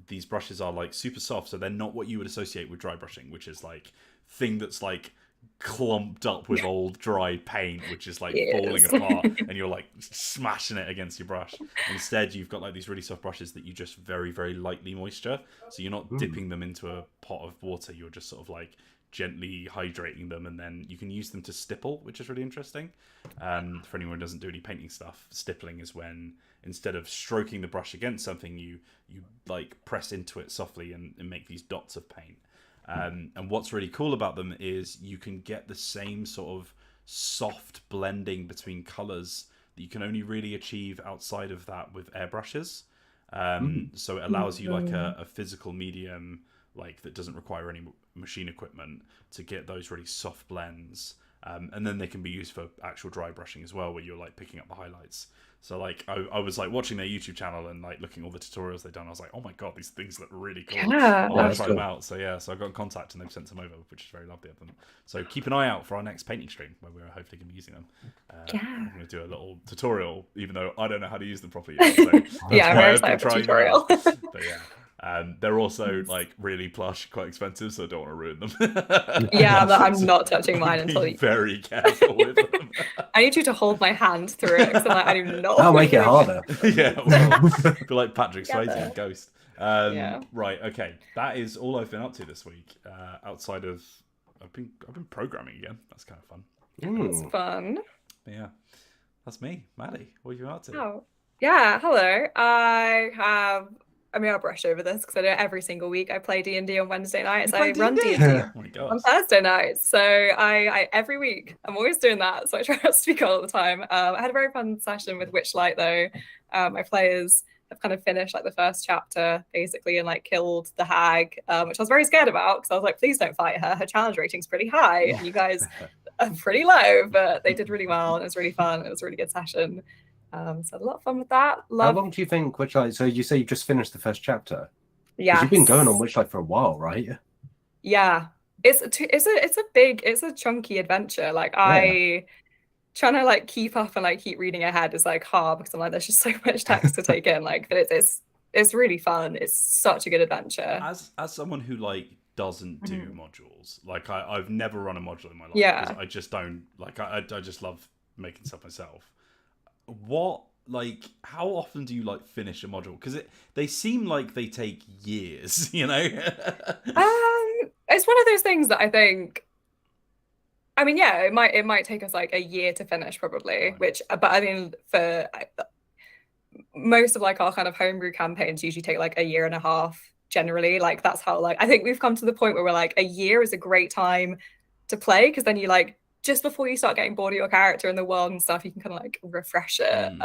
these brushes are like super soft, so they're not what you would associate with dry brushing, which is like thing that's like clumped up with old dry paint, which is like falling apart, and you're like smashing it against your brush. Instead, you've got like these really soft brushes that you just very, very lightly moisture, so you're not dipping them into a pot of water, you're just sort of like gently hydrating them, and then you can use them to stipple, which is really interesting. For anyone who doesn't do any painting stuff, stippling is when instead of stroking the brush against something, you like press into it softly and make these dots of paint. And what's really cool about them is you can get the same sort of soft blending between colors that you can only really achieve outside of that with airbrushes. So it allows you like a physical medium, like that doesn't require any machine equipment, to get those really soft blends. And then they can be used for actual dry brushing as well, where you're like picking up the highlights. So like I was like watching their YouTube channel and like looking at all the tutorials they've done. I was like, oh my god, these things look really cool. I want to try them out. So yeah, so I got in contact and they've sent some over, which is very lovely of them. So keep an eye out for our next painting stream where we're hopefully going to be using them. I'm going to do a little tutorial, even though I don't know how to use them properly yet. So yeah, I'm very excited for tutorial. But yeah. They're also like really plush, quite expensive, so I don't want to ruin them. Yeah, but I'm not touching mine until be very careful with them. I need you to hold my hand through it, because I do not. That'll make it harder. Yeah, well, be like Patrick Swayze in Ghost. Yeah. Right, okay, that is all I've been up to this week. Outside of I've been programming again. That's kind of fun. It's fun. But yeah, that's me, Maddie. What have you been up to? Oh, yeah. Hello. I'll brush over this because I do it every single week. I play D&D on Wednesday nights. I run D&D on Thursday nights. So I every week, I'm always doing that. So I try not to speak all the time. I had a very fun session with Witchlight though. My players I've kind of finished like the first chapter basically and like killed the hag, which I was very scared about because I was like, please don't fight her. Her challenge rating's pretty high, and you guys are pretty low. But they did really well, and it was really fun. It was a really good session. So I had a lot of fun with that. How long do you think Witchlight? So you say you just finished the first chapter? Yeah, you've been going on Witchlight for a while, right? Yeah, it's a chunky adventure. Like trying to like keep up and like keep reading ahead is like hard because I'm like, there's just so much text to take in. Like, but it's really fun. It's such a good adventure. As someone who like doesn't do modules, like I've never run a module in my life. Yeah, I just don't like. I just love making stuff myself. What, like, how often do you like finish a module? Because they seem like they take years, you know. It's one of those things that I think. I mean, yeah, it might take us like a year to finish probably. Right. But I mean, for most of like our kind of homebrew campaigns, usually take like a year and a half. Generally, like that's how like I think we've come to the point where we're like a year is a great time to play because then you like. Just before you start getting bored of your character and the world and stuff, you can kind of like refresh it, which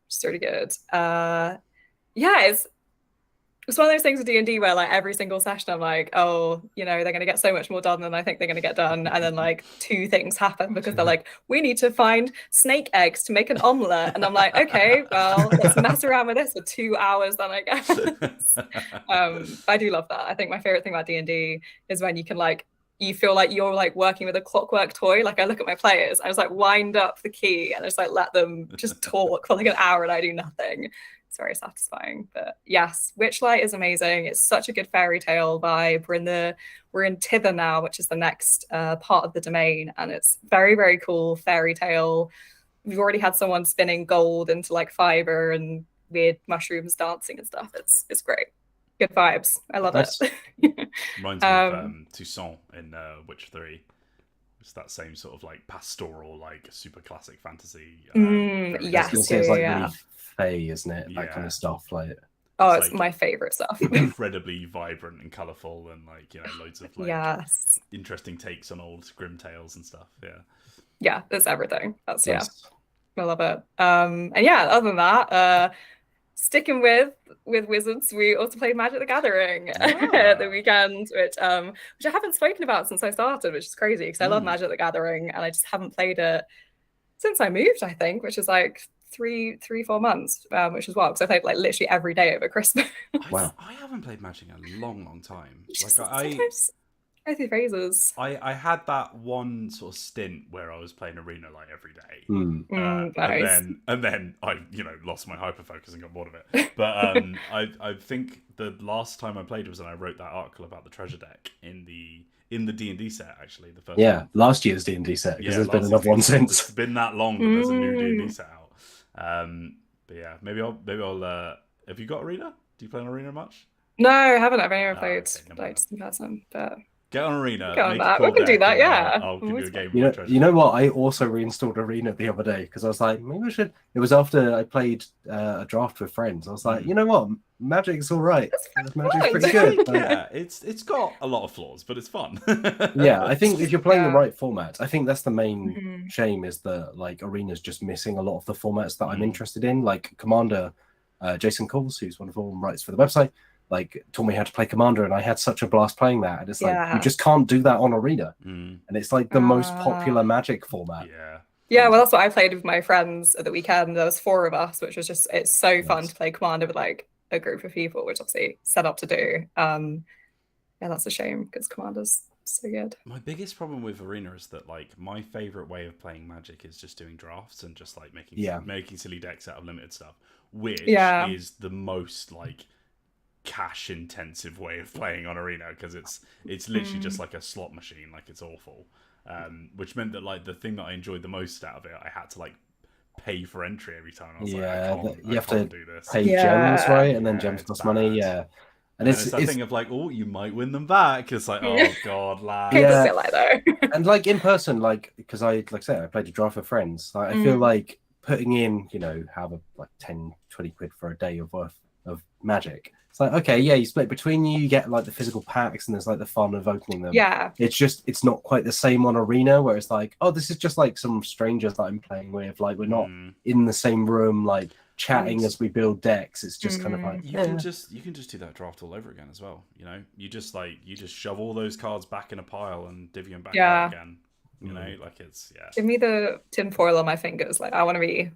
is really good. It's one of those things with D&D where like every single session I'm like, oh, you know, they're going to get so much more done than I think they're going to get done. And then like 2 things happen because they're like, we need to find snake eggs to make an omelette. And I'm like, okay, well, let's mess around with this for 2 hours then, I guess. I do love that. I think my favorite thing about D&D is when you can like, you feel like you're like working with a clockwork toy. Like I look at my players, I was like wind up the key and I just like let them just talk for like an hour and I do nothing. It's very satisfying. But yes, Witchlight is amazing. It's such a good fairy tale vibe. We're in Tither now, which is the next part of the domain, and it's very, very cool fairy tale. We've already had someone spinning gold into like fiber and weird mushrooms dancing and stuff. It's great. Good vibes. I love it. Reminds me of Toussaint in Witcher 3. It's that same sort of like pastoral, like super classic fantasy. Yes, it's like really fey, isn't it? That kind of stuff. Like, it's like my favorite stuff. Incredibly vibrant and colourful, and like, you know, loads of like interesting takes on old grim tales and stuff. Yeah, it's everything. That's I love it. And yeah, other than that, sticking with Wizards, we also played Magic the Gathering at the weekend, which I haven't spoken about since I started, which is crazy because I love Magic the Gathering and I just haven't played it since I moved, I think, which is like 3-4 months, which is wild because I played like literally every day over Christmas. Wow. I haven't played Magic in a long time. Go through phases. I had that one sort of stint where I was playing Arena like every day, nice. and then I lost my hyper focus and got bored of it. But I think the last time I played was when I wrote that article about the treasure deck in the D&D set, actually, the first one. Last year's D&D set, because there's been another one since. It's been that long, but there's a new D&D set out. But yeah, maybe I'll have you got Arena? Do you play on Arena much? No, I haven't. I've only played just in person, but get on Arena. We can do that, yeah. I'll give you a game. You know what? I also reinstalled Arena the other day because I was like, maybe I should. It was after I played a draft with friends. I was like, you know what? Magic's all right. Magic's pretty good. Yeah, it's got a lot of flaws, but it's fun. Yeah, I think if you're playing the right format, I think that's the main shame is that like Arena's just missing a lot of the formats that I'm interested in. Like Commander, Jason Coles, who's one of all writes for the website, like taught me how to play Commander, and I had such a blast playing that. And it's like you just can't do that on Arena, and it's like the most popular Magic format. Yeah, well, that's what I played with my friends at the weekend. There was 4 of us, which was just it's so fun to play Commander with like a group of people, which obviously set up to do. Yeah, that's a shame because Commander's so good. My biggest problem with Arena is that like my favorite way of playing Magic is just doing drafts and just like making silly decks out of limited stuff, which is the most like cash intensive way of playing on Arena because it's literally just like a slot machine. Like it's awful, which meant that like the thing that I enjoyed the most out of it, I had to like pay for entry every time. I was like, I have to do this. Pay gems, right? And then gems cost money. And it's that thing of like, oh, you might win them back. It's like, oh god, lad. And like in person, like because I said, I played a draft with friends. Like, I feel like putting in, however, like 10-20 quid for a day of worth of Magic. It's like, okay, you split between you get like the physical packs and there's like the fun of opening them. Yeah. It's not quite the same on Arena where it's like, oh, this is just like some strangers that I'm playing with. Like we're not in the same room. Like chatting as we build decks. It's just kind of like you can just do that draft all over again as well. You know, you just shove all those cards back in a pile and divvy them back out again. You know, like it's Give me the tinfoil on my fingers. Like I want to be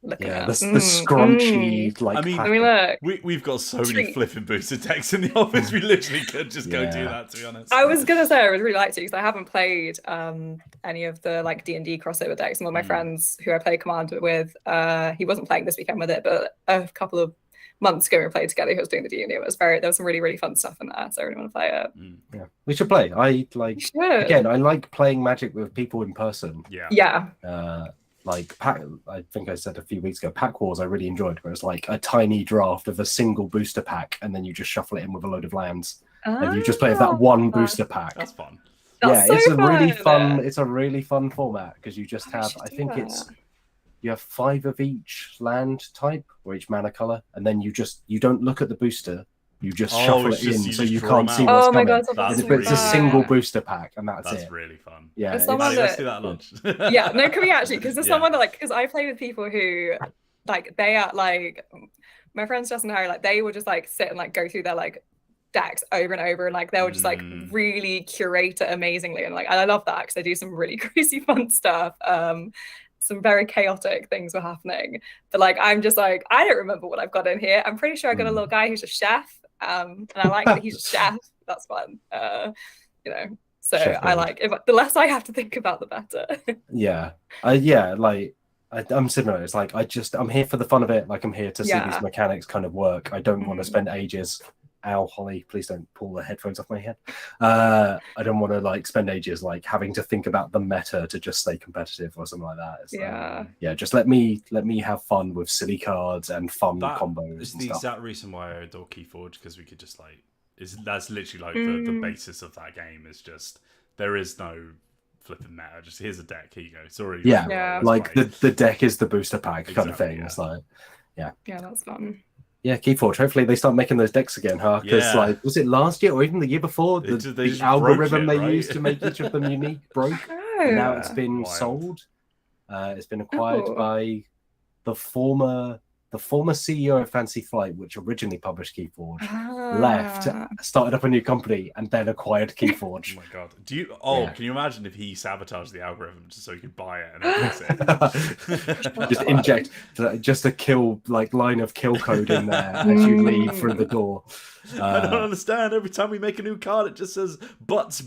looking at the scrunchy like. I mean, look, we've got so many flipping booster decks in the office. We literally could just go do that. To be honest, I was gonna say I would really like to because I haven't played any of the like D&D crossover decks. And one of my friends who I play Commander with, he wasn't playing this weekend with it, but a couple of months ago we played together. He was doing the D&D. It was there was some really, really fun stuff in there. So I really want to play it. Yeah, we should play. I like playing Magic with people in person. Yeah. Like pack, I think I said a few weeks ago, Pack Wars I really enjoyed, where it's like a tiny draft of a single booster pack, and then you just shuffle it in with a load of lands, and you just play with that one booster pack. That's fun. It's a really fun. It's a really fun format because you just have. I think you have 5 of each land type or each mana color, and then you don't look at the booster. You just shuffle it in, so you can't see what's coming. It's a single booster pack, and that's it. That's really fun. Yeah, let's do that at lunch. Yeah, no, can we actually? Because there's someone that because I play with people who they are like my friends Justin and Harry, like they will just like sit and like go through their like decks over and over, and like they will just like really curate it amazingly, and like I love that because they do some really crazy fun stuff. Some very chaotic things were happening, but like I'm just like I don't remember what I've got in here. I'm pretty sure I got a little guy who's a chef, and I like that he's a chef. That's fun, you know. So chef I like the less I have to think about, the better. I'm similar. It's like I'm here for the fun of it. Like I'm here to see these mechanics kind of work. I don't want to spend ages. Ow, Holly, please don't pull the headphones off my head. I don't want to like spend ages like having to think about the meta to just stay competitive or something like that. It's just let me have fun with silly cards and fun combos. It's and the stuff. exact reason why I adore Keyforge, because we could just like that's literally like the basis of that game is just there is no flipping meta. Just here's a deck, here you go. It's already like the deck is the booster pack kind of thing. It's like that's fun. Yeah, Keyforge. Hopefully they start making those decks again, huh? Because like, was it last year or even the year before? The algorithm they used to make each of them unique broke. And now it's been sold. It's been acquired by the former CEO of Fancy Flight, which originally published Keyforge, left, started up a new company, and then acquired Keyforge. Oh my god! Can you imagine if he sabotaged the algorithm just so he could buy it and fix it? Just inject just a kill line of kill code in there as you leave through the door. I don't understand. Every time we make a new card, it just says butts.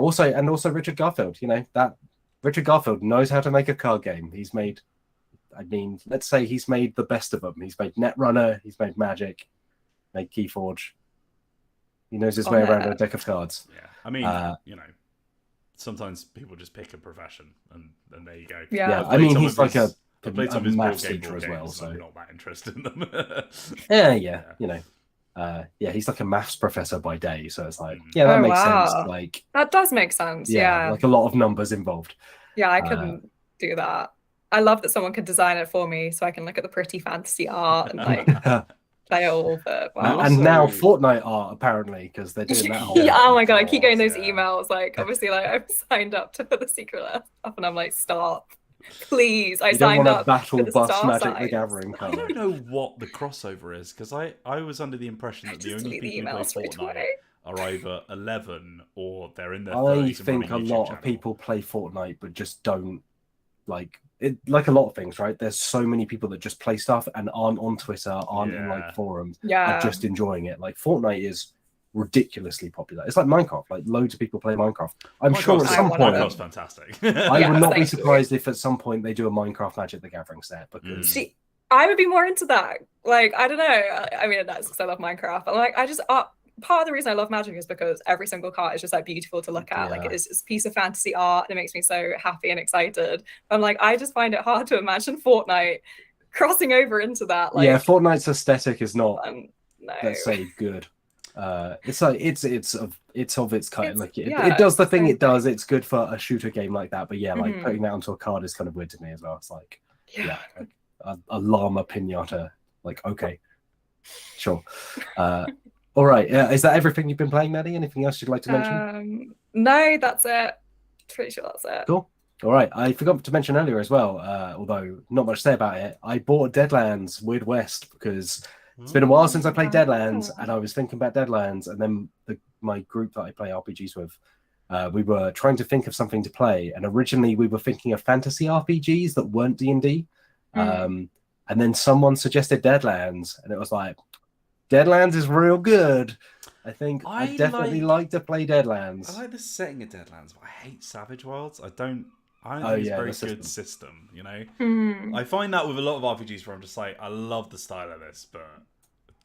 Also Richard Garfield. You know that. Richard Garfield knows how to make a card game. Let's say he's made the best of them. He's made Netrunner, he's made Magic, made Keyforge. He knows his way around a deck of cards. Yeah, I mean, you know, sometimes people just pick a profession, and there you go. Yeah, I mean, he's like a maths teacher as well, so I'm not that interested in them. You know. He's like a maths professor by day, so it's like that makes sense. Like that does make sense. Like a lot of numbers involved. I couldn't do that. I love that someone could design it for me so I can look at the pretty fantasy art and like play it all. But now Fortnite art apparently, because they're doing that whole oh my god, I keep getting those emails like obviously like I've signed up for the secret stuff and I'm like, stop. Please, I signed up. Battle Bus Magic the Gathering card. I don't know what the crossover is, because I was under the impression that the only people who play Fortnite are either 11 or they're in their 30s. I think a lot of people play Fortnite but just don't like it. Like a lot of things, right? There's so many people that just play stuff and aren't on Twitter, aren't in like forums, are just enjoying it. Like Fortnite is ridiculously popular. It's like Minecraft. Like loads of people play Minecraft. I'm sure at some point Minecraft's fantastic. I would not be surprised if at some point they do a Minecraft Magic the Gathering set, because see, I would be more into that. Like I don't know. I mean, that's because I love Minecraft. And like I just part of the reason I love Magic is because every single card is just like beautiful to look at. Like it's a piece of fantasy art and it makes me so happy and excited. And like I just find it hard to imagine Fortnite crossing over into that. Like Fortnite's aesthetic is not let's say good. It's like it's of its kind. Like it does the thing it does. It's good for a shooter game like that. But like putting that onto a card is kind of weird to me as well. It's like a llama pinata. Like okay, sure. All right. Is that everything you've been playing, Maddie? Anything else you'd like to mention? No, that's it. Pretty sure that's it. Cool. All right, I forgot to mention earlier as well, although not much to say about it. I bought Deadlands Weird West because it's been a while since I played Deadlands, and I was thinking about Deadlands, and then my group that I play RPGs with, we were trying to think of something to play, and originally we were thinking of fantasy RPGs that weren't D&D, and then someone suggested Deadlands, and it was like, Deadlands is real good. I think I definitely like to play Deadlands. I like the setting of Deadlands, but I hate Savage Worlds. I don't think it's a very good system, you know? I find that with a lot of RPGs where I'm just like, I love the style of this, but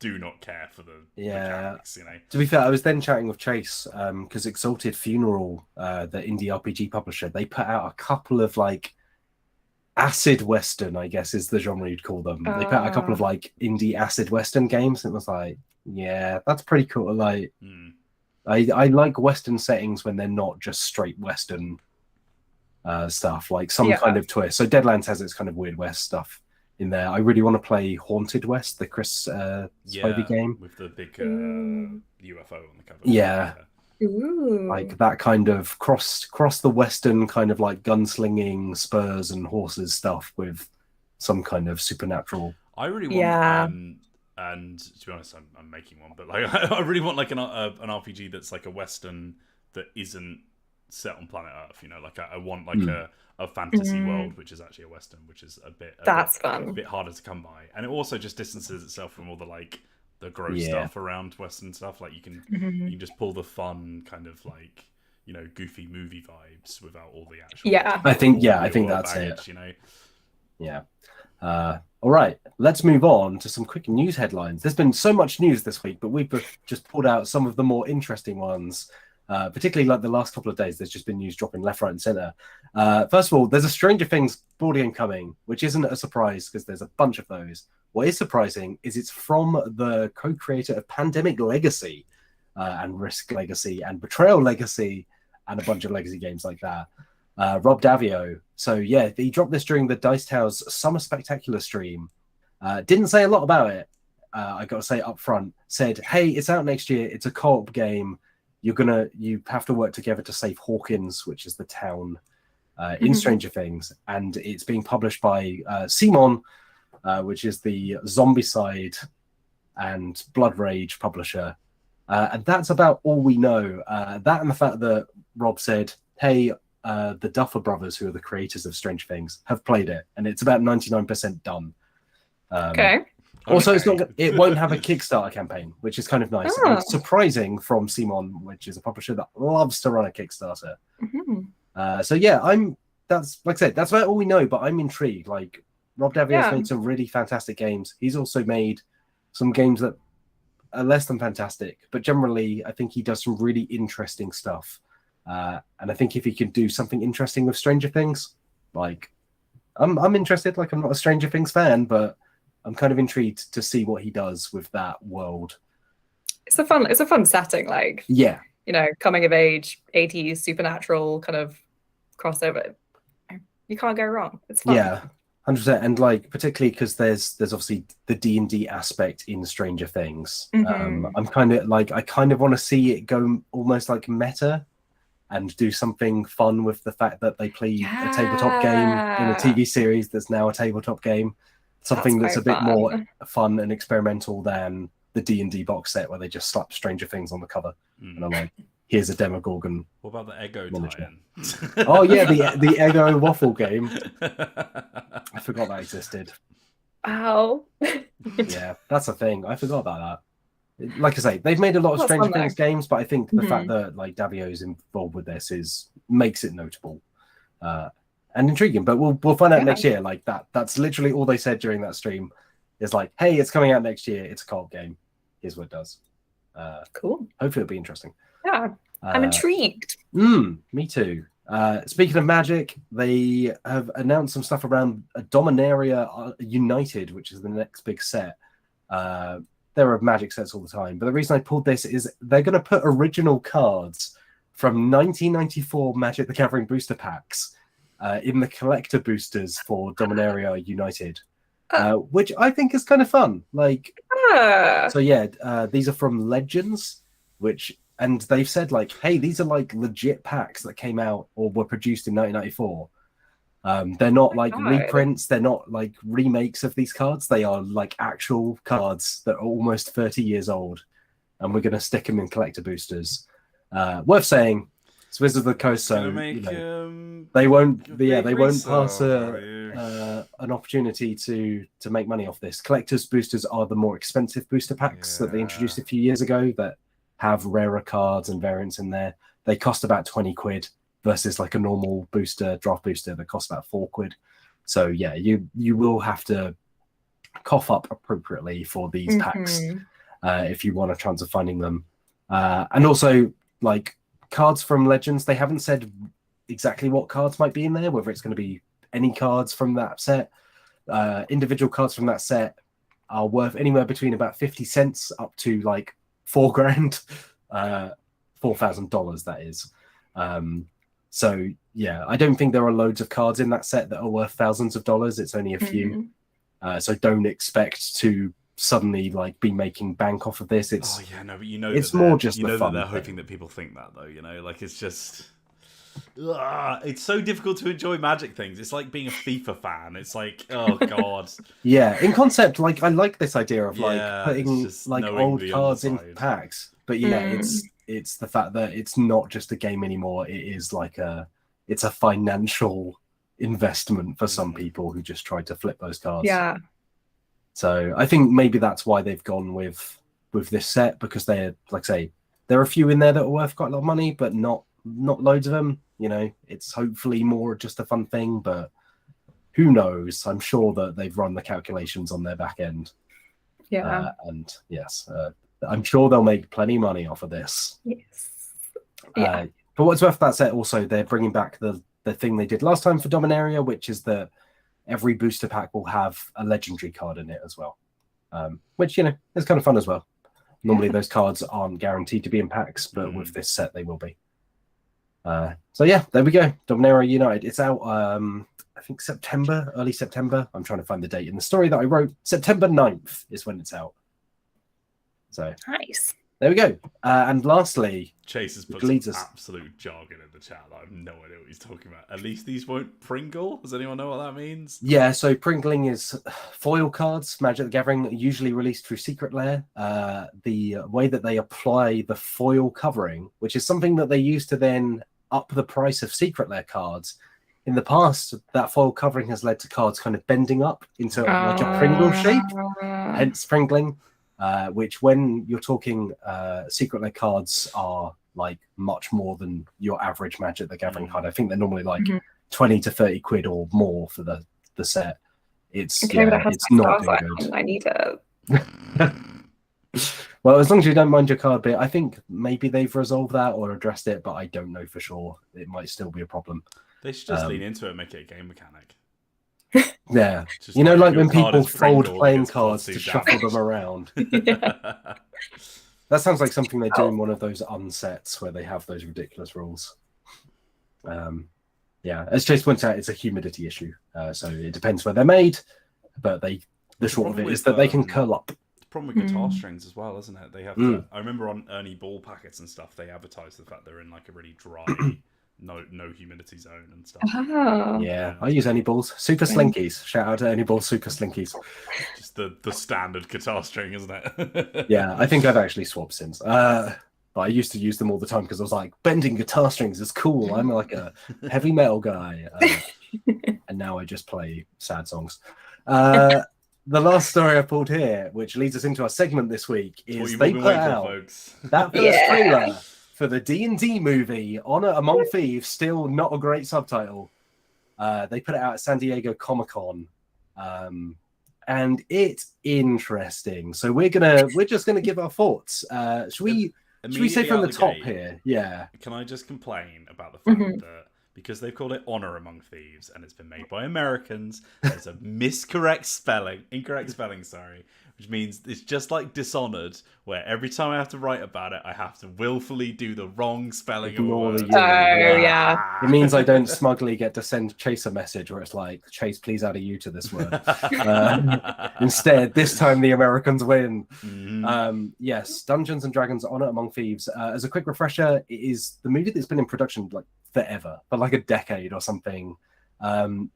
do not care for the mechanics, you know? To be fair, I was then chatting with Chase, because Exalted Funeral, the indie RPG publisher, they put out a couple of, like, acid western, I guess is the genre you'd call them. They put out a couple of, like, indie acid western games, and it was like, yeah, that's pretty cool. Like, I like western settings when they're not just straight western stuff, like some kind of twist. So Deadlands has its kind of Weird West stuff in there. I really want to play Haunted West, the Chris Spivey game with the big UFO on the cover. Yeah. Like that kind of cross the western kind of like gunslinging, spurs and horses stuff with some kind of supernatural. I really want and to be honest, I'm making one, but like I really want like an RPG that's like a western that isn't set on planet Earth. You know, like I want like a fantasy world which is actually a western, which is a bit harder to come by, and it also just distances itself from all the like the gross stuff around western stuff. Like you can just pull the fun kind of like, you know, goofy movie vibes without all the actual I think that's baggage, it, you know. All right, let's move on to some quick news headlines. There's been so much news this week, but we've just pulled out some of the more interesting ones, particularly like the last couple of days. There's just been news dropping left, right, and center. First of all, there's a Stranger Things board game coming, which isn't a surprise because there's a bunch of those. What is surprising is it's from the co-creator of Pandemic Legacy and Risk Legacy and Betrayal Legacy and a bunch of legacy games like that. Rob Davio. So yeah, he dropped this during the Dice Tales Summer Spectacular stream. Didn't say a lot about it. I got to say up front. Said, hey, it's out next year. It's a co-op game. You have to work together to save Hawkins, which is the town in Stranger Things, and it's being published by Simon, which is the Zombicide and Blood Rage publisher. And that's about all we know. That and the fact that Rob said, hey, the Duffer Brothers, who are the creators of Strange Things, have played it, and it's about 99% done. Also, it won't have a Kickstarter campaign, which is kind of nice. And it's surprising from Simon, which is a publisher that loves to run a Kickstarter. So yeah, that's like I said, that's about all we know, but I'm intrigued. Like Rob Davio's made some really fantastic games. He's also made some games that are less than fantastic, but generally I think he does some really interesting stuff. And I think if he can do something interesting with Stranger Things, like I'm interested. Like I'm not a Stranger Things fan, but I'm kind of intrigued to see what he does with that world. It's a fun setting, like you know, coming of age, 80s supernatural kind of crossover. You can't go wrong. It's fun. Yeah, 100%. And like particularly because there's obviously the D&D aspect in Stranger Things. I'm kind of like I kind of want to see it go almost like meta and do something fun with the fact that they play a tabletop game in a TV series that's now a tabletop game. Something that's a bit more fun and experimental than the D&D box set where they just slap Stranger Things on the cover. And I'm like, here's a Demogorgon. What about the Eggo tie-in? Oh yeah, the Eggo waffle game. I forgot that existed. Wow. Yeah, that's a thing. I forgot about that. Like I say, they've made a lot of Stranger Things games, but I think the fact that like Davio's involved with this makes it notable and intriguing. But we'll find out next year. Like that's literally all they said during that stream. Is like, hey, it's coming out next year. It's a co-op game. Here's what it does. Cool. Hopefully it'll be interesting. Yeah, I'm intrigued. Me too. Speaking of Magic, they have announced some stuff around Dominaria United, which is the next big set. There are Magic sets all the time, but the reason I pulled this is they're going to put original cards from 1994 Magic the Gathering booster packs in the collector boosters for Dominaria United, which I think is kind of fun. Like, so yeah, these are from Legends, and they've said like, hey, these are like legit packs that came out or were produced in 1994. They're not like God. reprints, they're not like remakes of these cards. They are like actual cards that are almost 30 years old, and we're going to stick them in collector boosters. Worth saying, it's Wizards of the Coast, so they won't pass an opportunity to make money off this. Collectors boosters are the more expensive booster packs that they introduced a few years ago that have rarer cards and variants in there. They cost about 20 quid versus like a normal draft booster that costs about 4 quid. So yeah, you will have to cough up appropriately for these packs if you want a chance of finding them. And also, like, cards from Legends, they haven't said exactly what cards might be in there, whether it's going to be any cards from that set. Individual cards from that set are worth anywhere between about 50 cents up to like $4,000, $4,000, that is. So yeah, I don't think there are loads of cards in that set that are worth thousands of dollars. It's only a few. So don't expect to suddenly like be making bank off of this. But it's more just the fun. They're hoping that people think that, though. Like it's just. It's so difficult to enjoy Magic things. It's like being a FIFA fan. It's like, oh god. Yeah, in concept, like I like this idea of like putting like old cards in packs, but it's the fact that it's not just a game anymore. It is like it's a financial investment for some people who just try to flip those cards. Yeah. So I think maybe that's why they've gone with this set, because they're, like I say, there are a few in there that are worth quite a lot of money, but not loads of them. It's hopefully more just a fun thing, but who knows? I'm sure that they've run the calculations on their back end. Yeah. And yes, I'm sure they'll make plenty of money off of this. Yes. Yeah. But what's worth that set also, they're bringing back the thing they did last time for Dominaria, which is that every booster pack will have a legendary card in it as well, which, is kind of fun as well. Normally those cards aren't guaranteed to be in packs, but with this set they will be. So yeah, there we go. Dominaria United. It's out, I think early September. I'm trying to find the date in the story that I wrote. September 9th is when it's out. So nice. There we go. And lastly, Chase has put some absolute jargon in the chat that I have no idea what he's talking about. At least these won't Pringle. Does anyone know what that means? Yeah, so Pringling is foil cards. Magic the Gathering, usually released through Secret Lair. The way that they apply the foil covering, which is something that they use to then up the price of Secret Lair cards. In the past, that foil covering has led to cards kind of bending up into like a Pringle shape, hence Pringling. Which, when you're talking Secret Lair cards, are like much more than your average Magic the Gathering card. I think they're normally like 20 to 30 quid or more for the set. It's it's not doing good. I need it. Well, as long as you don't mind your card bit, I think maybe they've resolved that or addressed it, but I don't know for sure. It might still be a problem. They should just lean into it and make it a game mechanic. Yeah, just like when people fold playing cards to shuffle them around. That sounds like something they do in one of those unsets where they have those ridiculous rules. As Chase points out, it's a humidity issue, so it depends where they're made. But the short of it is that they can curl up. The problem with guitar strings as well, isn't it? They have. I remember on Ernie Ball packets and stuff, they advertise the fact they're in like a really dry. No humidity zone and stuff. Oh. Yeah, I use Ernie Balls. Super Slinkies. Shout out to Ernie Balls Super Slinkies. Just the standard guitar string, isn't it? Yeah, I think I've actually swapped since. But I used to use them all the time because I was like, bending guitar strings is cool. I'm like a heavy metal guy. And now I just play sad songs. The last story I pulled here, which leads us into our segment this week, is they put out that first trailer for the D&D movie, Among Thieves, still not a great subtitle. They put it out at San Diego Comic-Con. And it's interesting. So we're just gonna give our thoughts. Should we say from the top here? Yeah. Can I just complain about the fact that because they've called it Honor Among Thieves and it's been made by Americans, there's a incorrect spelling, which means it's just like Dishonored, where every time I have to write about it, I have to willfully do the wrong spelling of a word. Yeah. It means I don't smugly get to send Chase a message where it's like, Chase, please add a U to this word. Instead, this time the Americans win. Yes, Dungeons and Dragons Honor Among Thieves. As a quick refresher, it is the movie that's been in production like forever, for like a decade or something.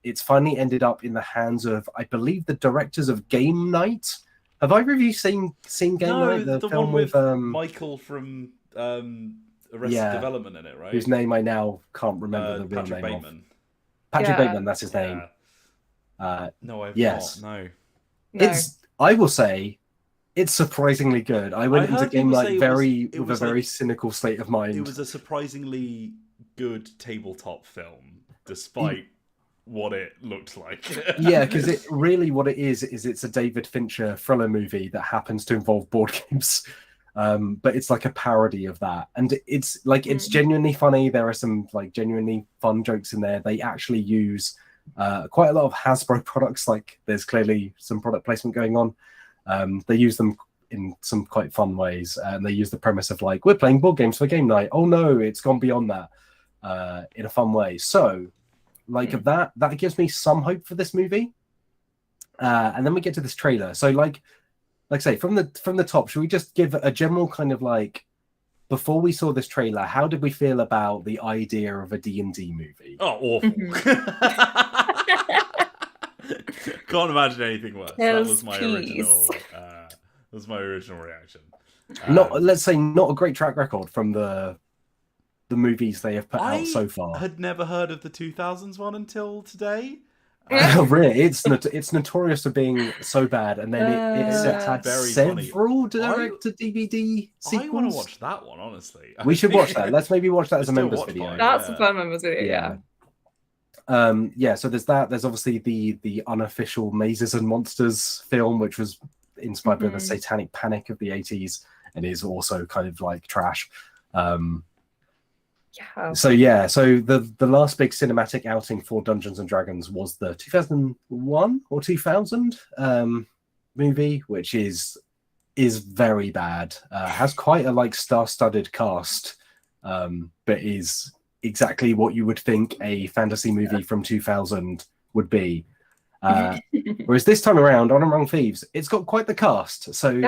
It's finally ended up in the hands of, I believe, the directors of Game Night. Have either of you seen Game Night? The film one with Michael from Arrested Development in it, right? Whose name I now can't remember the real Patrick name Bateman. of. Patrick Bateman, that's his name. No, I've yes. not. No. It's. I will say, it's surprisingly good. I went into Game Night with a very cynical state of mind. It was a surprisingly good tabletop film, despite what it looked like. Yeah, because what it is it's a David Fincher thriller movie that happens to involve board games. But it's like a parody of that, and it's like it's genuinely funny. There are some like genuinely fun jokes in there. They actually use quite a lot of Hasbro products. Like there's clearly some product placement going on. They use them in some quite fun ways, and they use the premise of like, we're playing board games for game night. Oh no, it's gone beyond that in a fun way. So like that gives me some hope for this movie. And then we get to this trailer. So like I say, from the top, should we just give a general kind of like, before we saw this trailer, how did we feel about the idea of a D&D movie? Oh, awful. Can't imagine anything worse. That was my original reaction. Let's say not a great track record from the movies they have put out so far. I had never heard of the 2000s one until today. Really, it's notorious for being so bad, and then it's had several direct-to-DVD sequels. I want to watch that one, honestly. We should watch that. Let's maybe watch that as a members video. That's a fun members video, So there's that. There's obviously the unofficial Mazes and Monsters film, which was inspired by the Satanic Panic of the 80s, and is also kind of like trash. So the last big cinematic outing for Dungeons and Dragons was the 2001 or 2000 movie, which is very bad. Has quite a like star-studded cast, but is exactly what you would think a fantasy movie from 2000 would be. Whereas this time around on Among Thieves, it's got quite the cast. So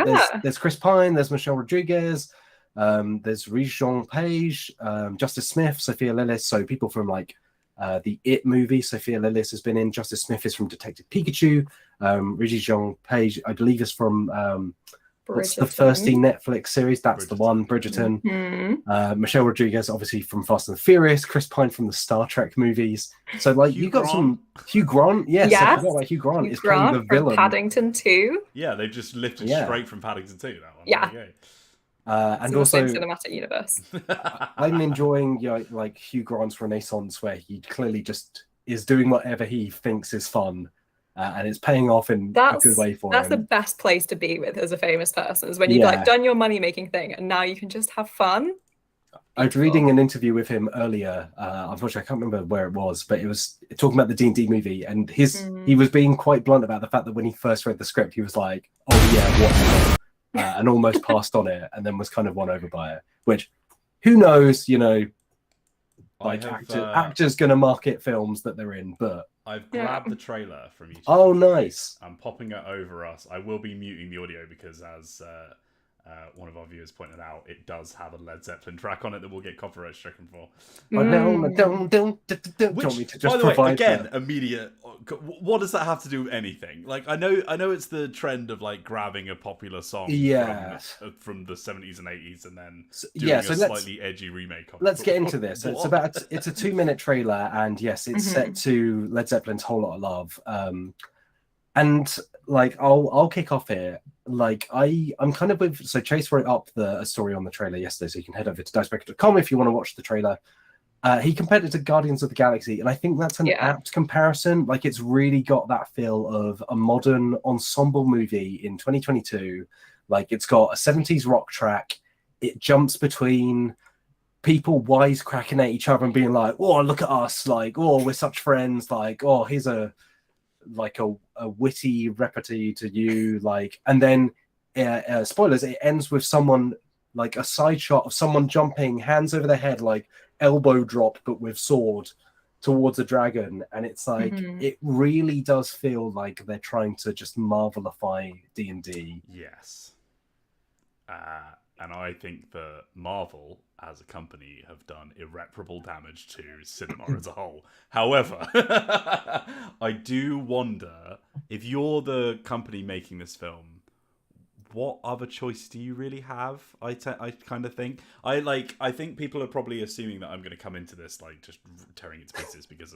there's Chris Pine, there's Michelle Rodriguez. There's Regis Page, Justice Smith, Sophia Lillis. So people from like the It movie, Sophia Lillis has been in. Justice Smith is from Detective Pikachu. Regis Page, I believe, is from what's the firsty Netflix series? That's the one, Bridgerton. Michelle Rodriguez, obviously from Fast and the Furious. Chris Pine from the Star Trek movies. So like you got some Hugh Grant. Yes, I forgot about Hugh Grant. Hugh Grant playing the villain. Paddington 2. Yeah, they've just lifted straight from Paddington 2. That one. Yeah. And also cinematic universe. I'm enjoying like Hugh Grant's renaissance, where he clearly just is doing whatever he thinks is fun, and it's paying off in a good way for him. That's the best place to be with as a famous person, is when you've like done your money making thing and now you can just have fun. I was reading an interview with him earlier. Unfortunately, I can't remember where it was, but it was talking about the D&D movie, and he was being quite blunt about the fact that when he first read the script, he was like, "Oh yeah, what?" And almost passed on it, and then was kind of won over by it. Which, who knows? Like actors going to market films that they're in, but I've grabbed the trailer from YouTube. Oh, nice! I'm popping it over us. I will be muting the audio because, as one of our viewers pointed out, it does have a Led Zeppelin track on it that we'll get copyright stricken for. Oh no! Don't Which, me to just by the way, provide again, immediate. What does that have to do with anything? Like, I know it's the trend of like grabbing a popular song from the 70s and 80s and then doing a slightly edgy remake of it. Let's get into this. It's a 2-minute trailer, and yes, it's set to Led Zeppelin's Whole Lot of Love. And like I'll kick off here. Like I'm kind of with, so Chase wrote up a story on the trailer yesterday, so you can head over to dicebreaker.com if you want to watch the trailer. He compared it to Guardians of the Galaxy, and I think that's an apt comparison. Like, it's really got that feel of a modern ensemble movie in 2022. Like, it's got a 70s rock track. It jumps between people wisecracking at each other and being like, "Oh, look at us!" Like, "Oh, we're such friends!" Like, "Oh, here's a witty repartee to you." Like, and then spoilers, it ends with someone, like a side shot of someone jumping, hands over their head, like elbow drop but with sword, towards a dragon. And it's like it really does feel like they're trying to just marvelify D&D. Yes. and I think that Marvel as a company have done irreparable damage to cinema as a whole. However, I do wonder, if you're the company making this film, what other choice do you really have? I kind of think I think people are probably assuming that I'm going to come into this like just tearing it to pieces because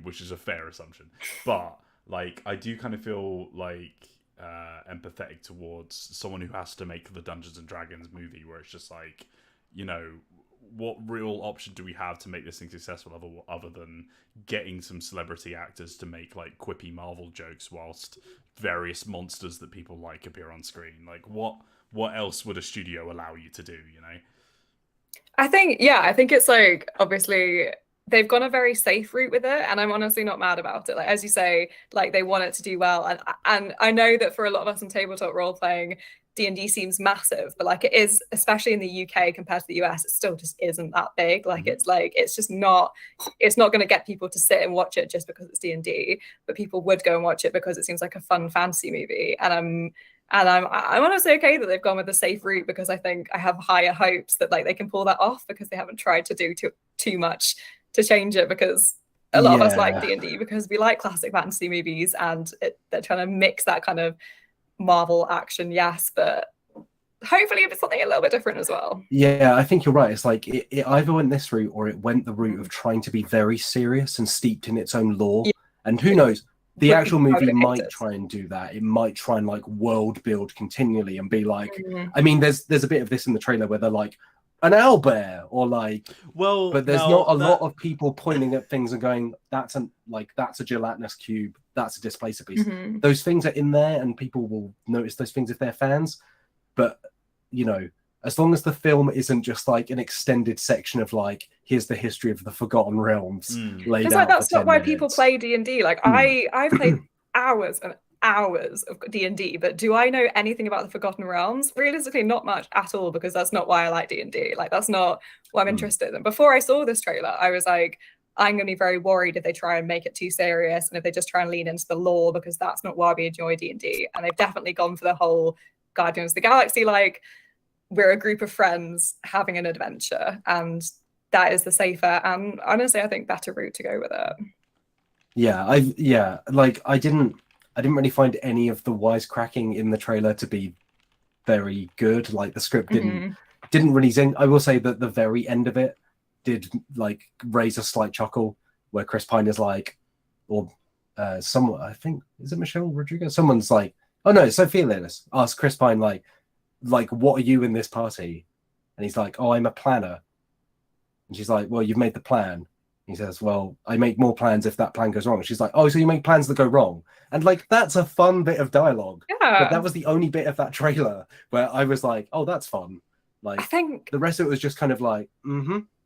which is a fair assumption, but like I do kind of feel like empathetic towards someone who has to make the Dungeons and Dragons movie, where it's just like, you know, what real option do we have to make this thing successful other than getting some celebrity actors to make like quippy Marvel jokes whilst various monsters that people like appear on screen? Like what else would a studio allow you to do, you know? I think it's like, obviously they've gone a very safe route with it, and I'm honestly not mad about it. Like, as you say, like they want it to do well, and I know that for a lot of us in tabletop role playing, D&D seems massive, but like it is, especially in the UK compared to the US, it still just isn't that big. Like it's just not, it's not going to get people to sit and watch it just because it's D&D, but people would go and watch it because it seems like a fun fantasy movie. And I'm honestly okay that they've gone with the safe route, because I think I have higher hopes that like they can pull that off, because they haven't tried to do too much to change it, because a lot of us like D&D because we like classic fantasy movies, and they're trying to mix that kind of Marvel action, yes, but hopefully if it's something a little bit different as well. Yeah, I think you're right. It's like it either went this route or it went the route of trying to be very serious and steeped in its own lore. Yeah. And who knows, the actual movie might try and do that. It might try and like world build continually and be like, I mean, there's a bit of this in the trailer where they're like, an owlbear, or like, well, but there's not a lot of people pointing at things and going, that's a gelatinous cube, that's a displacer piece. Those things are in there, and people will notice those things if they're fans. But you know, as long as the film isn't just like an extended section of like, here's the history of the Forgotten Realms laid out. Like, that's not why people play D&D. Like I've played hours and hours of D&D, but do I know anything about the Forgotten Realms? Realistically, not much at all, because that's not why I like D&D. Like, that's not what I'm interested in. Before I saw this trailer, I was like, I'm going to be very worried if they try and make it too serious, and if they just try and lean into the lore, because that's not why we enjoy D&D. And they've definitely gone for the whole Guardians of the Galaxy, like, we're a group of friends having an adventure, and that is the safer and honestly I think better route to go with it. I didn't really find any of the wisecracking in the trailer to be very good. Like, the script didn't really zing. I will say that the very end of it did like raise a slight chuckle, where Chris Pine is like, or someone, I think, is it Michelle Rodriguez? Someone's like, oh no, Sophia Lillis asked Chris Pine like, what are you in this party? And he's like, oh, I'm a planner. And she's like, well, you've made the plan. He says, well, I make more plans if that plan goes wrong. She's like, oh, so you make plans that go wrong. And like, that's a fun bit of dialogue. Yeah. But that was the only bit of that trailer where I was like, oh, that's fun. Like, I think the rest of it was just kind of like,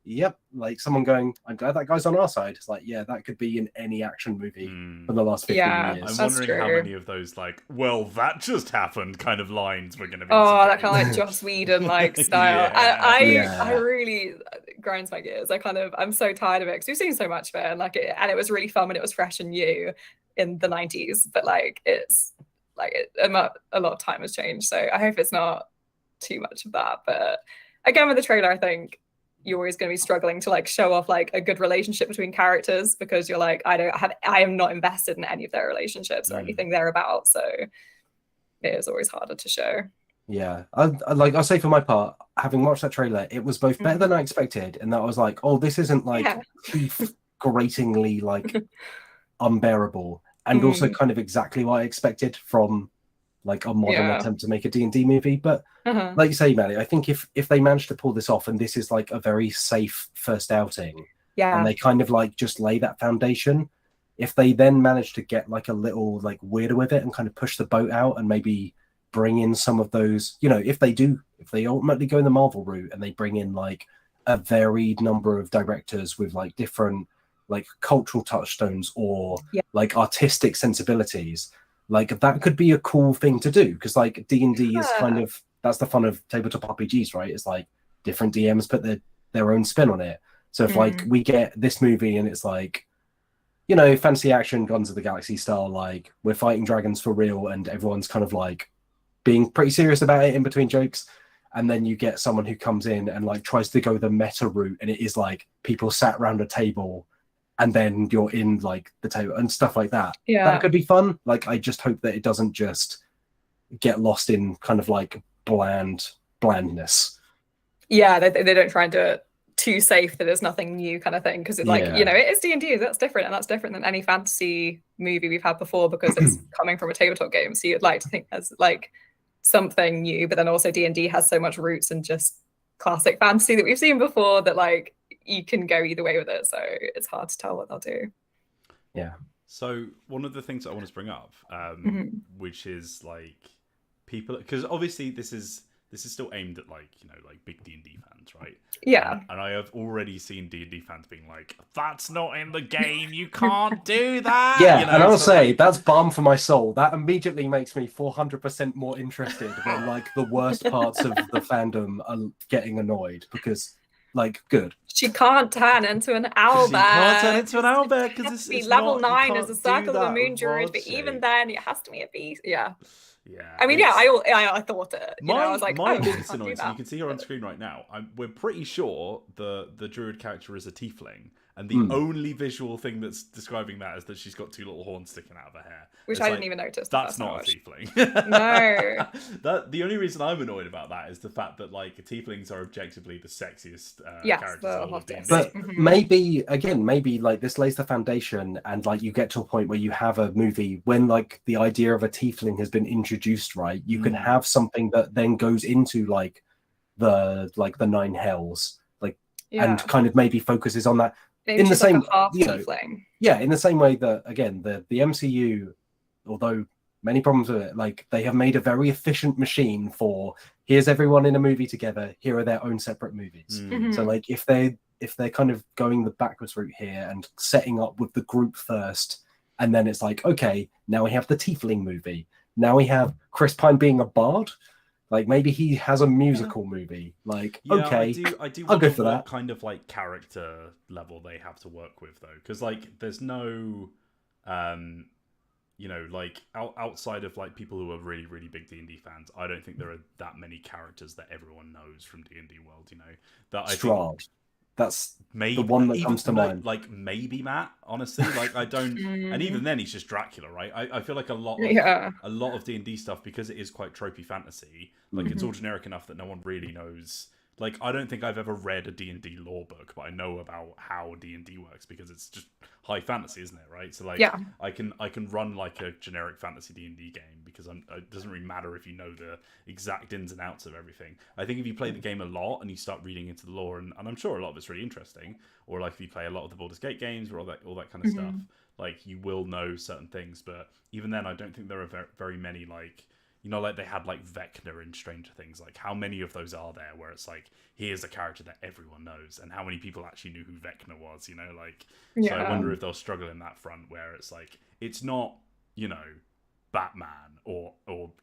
yep. Like someone going, I'm glad that guy's on our side. It's like, yeah, that could be in any action movie from the last 15 years. I'm wondering how many of those like, well, that just happened kind of lines we're going to be. Oh, that kind of like Joss Whedon like style. I really grinds my gears. I'm so tired of it, because we've seen so much of it, and like it was really fun when it was fresh and new in the 90s. But like it's like a lot of time has changed, so I hope it's not too much of that. But again, with the trailer, I think you're always going to be struggling to like show off like a good relationship between characters, because you're like, I am not invested in any of their relationships or anything they're about, so it is always harder to show. Yeah, I'll say for my part, having watched that trailer, it was both better than I expected, and that I was like, oh, this isn't like gratingly like unbearable, and also kind of exactly what I expected from like a modern attempt to make a D&D movie. But like you say, Maddie, I think if they manage to pull this off, and this is like a very safe first outing, and they kind of like just lay that foundation, if they then manage to get like a little like weirder with it and kind of push the boat out and maybe bring in some of those, you know, if they ultimately go in the Marvel route and they bring in like a varied number of directors with like different like cultural touchstones or like artistic sensibilities, like that could be a cool thing to do, because like D&D is kind of, that's the fun of tabletop RPGs, right? It's like different DMs put their own spin on it. So if like we get this movie and it's like, you know, fantasy action Guns of the Galaxy style, like we're fighting dragons for real and everyone's kind of like being pretty serious about it in between jokes, and then you get someone who comes in and like tries to go the meta route, and it is like people sat around a table and then you're in like the table and stuff like that. That could be fun. Like, I just hope that it doesn't just get lost in kind of like blandness. Yeah, they don't try and do it too safe that there's nothing new kind of thing, because it's like, you know, it is D&D, that's different, and that's different than any fantasy movie we've had before, because it's coming from a tabletop game, so you'd like to think there's like something new, but then also D&D has so much roots in just classic fantasy that we've seen before that like you can go either way with it, so it's hard to tell what they'll do. So one of the things I want to bring up, which is like people, because obviously this is still aimed at like, you know, like big D&D fans, right? Yeah. And I have already seen D&D fans being like, that's not in the game, you can't do that. Yeah, you know? and I'll say that's balm for my soul. That immediately makes me 400% more interested when like the worst parts of the fandom are getting annoyed, because like, good. She can't turn into an owlbear. She can't turn into an owlbear because it's be level not, 9 as a circle of the moon druid, but even then it has to be a beast. Yeah. Yeah. I mean, I thought it. I was like, my biggest annoyance, and you can see her on screen right now. We're pretty sure the druid character is a tiefling, and the only visual thing that's describing that is that she's got 2 little horns sticking out of her hair. Which I didn't even notice. That's not a tiefling. No. The only reason I'm annoyed about that is the fact that like tieflings are objectively the sexiest characters in all of D&D. But maybe like this lays the foundation, and like you get to a point where you have a movie when like the idea of a tiefling has been introduced, right? You can have something that then goes into like the 9 hells, like, and kind of maybe focuses on that. Maybe in the same, you know, in the same way that again the MCU, although many problems with it, like they have made a very efficient machine for here's everyone in a movie together, here are their own separate movies. So like if they're kind of going the backwards route here and setting up with the group first, and then it's like, okay, now we have the tiefling movie, now we have Chris Pine being a bard. Like maybe he has a musical movie. Like, okay, I do I'll go wonder for that. what kind of like character level they have to work with though, because like there's no, you know, like outside of like people who are really really big D&D fans, I don't think there are that many characters that everyone knows from D&D world. You know, that I think that's maybe the one that comes to mind. Like maybe Matt, honestly, like I don't, and even then he's just Dracula, right? I feel like a lot of D&D stuff, because it is quite tropey fantasy. Like it's all generic enough that no one really knows. Like I don't think I've ever read a D&D lore book, but I know about how D&D works because it's just high fantasy, isn't it? Right? So like I can run like a generic fantasy D&D game because it doesn't really matter if you know the exact ins and outs of everything. I think if you play the game a lot and you start reading into the lore, and I'm sure a lot of it's really interesting, or like if you play a lot of the Baldur's Gate games or all that kind of stuff, like you will know certain things. But even then, I don't think there are very many like, you know, like they had like Vecna in Stranger Things. Like how many of those are there where it's like, here's a character that everyone knows, and how many people actually knew who Vecna was, you know, like, so I wonder if they'll struggle in that front where it's like, it's not, you know, Batman or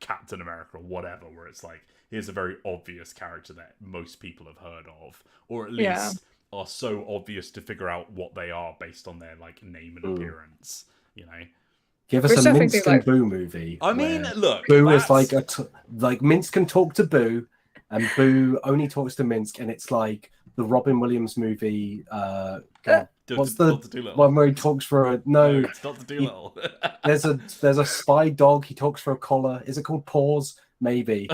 Captain America or whatever, where it's like, here's a very obvious character that most people have heard of, or at least are so obvious to figure out what they are based on their like name and appearance, you know. Give us a Minsk and Boo movie. I mean, look, Boo is like like Minsk can talk to Boo, and Boo only talks to Minsk, and it's like the Robin Williams movie. What's the one where he talks for a no? It's Dr. Dolittle. There's a spy dog. He talks for a collar. Is it called Paws? Maybe.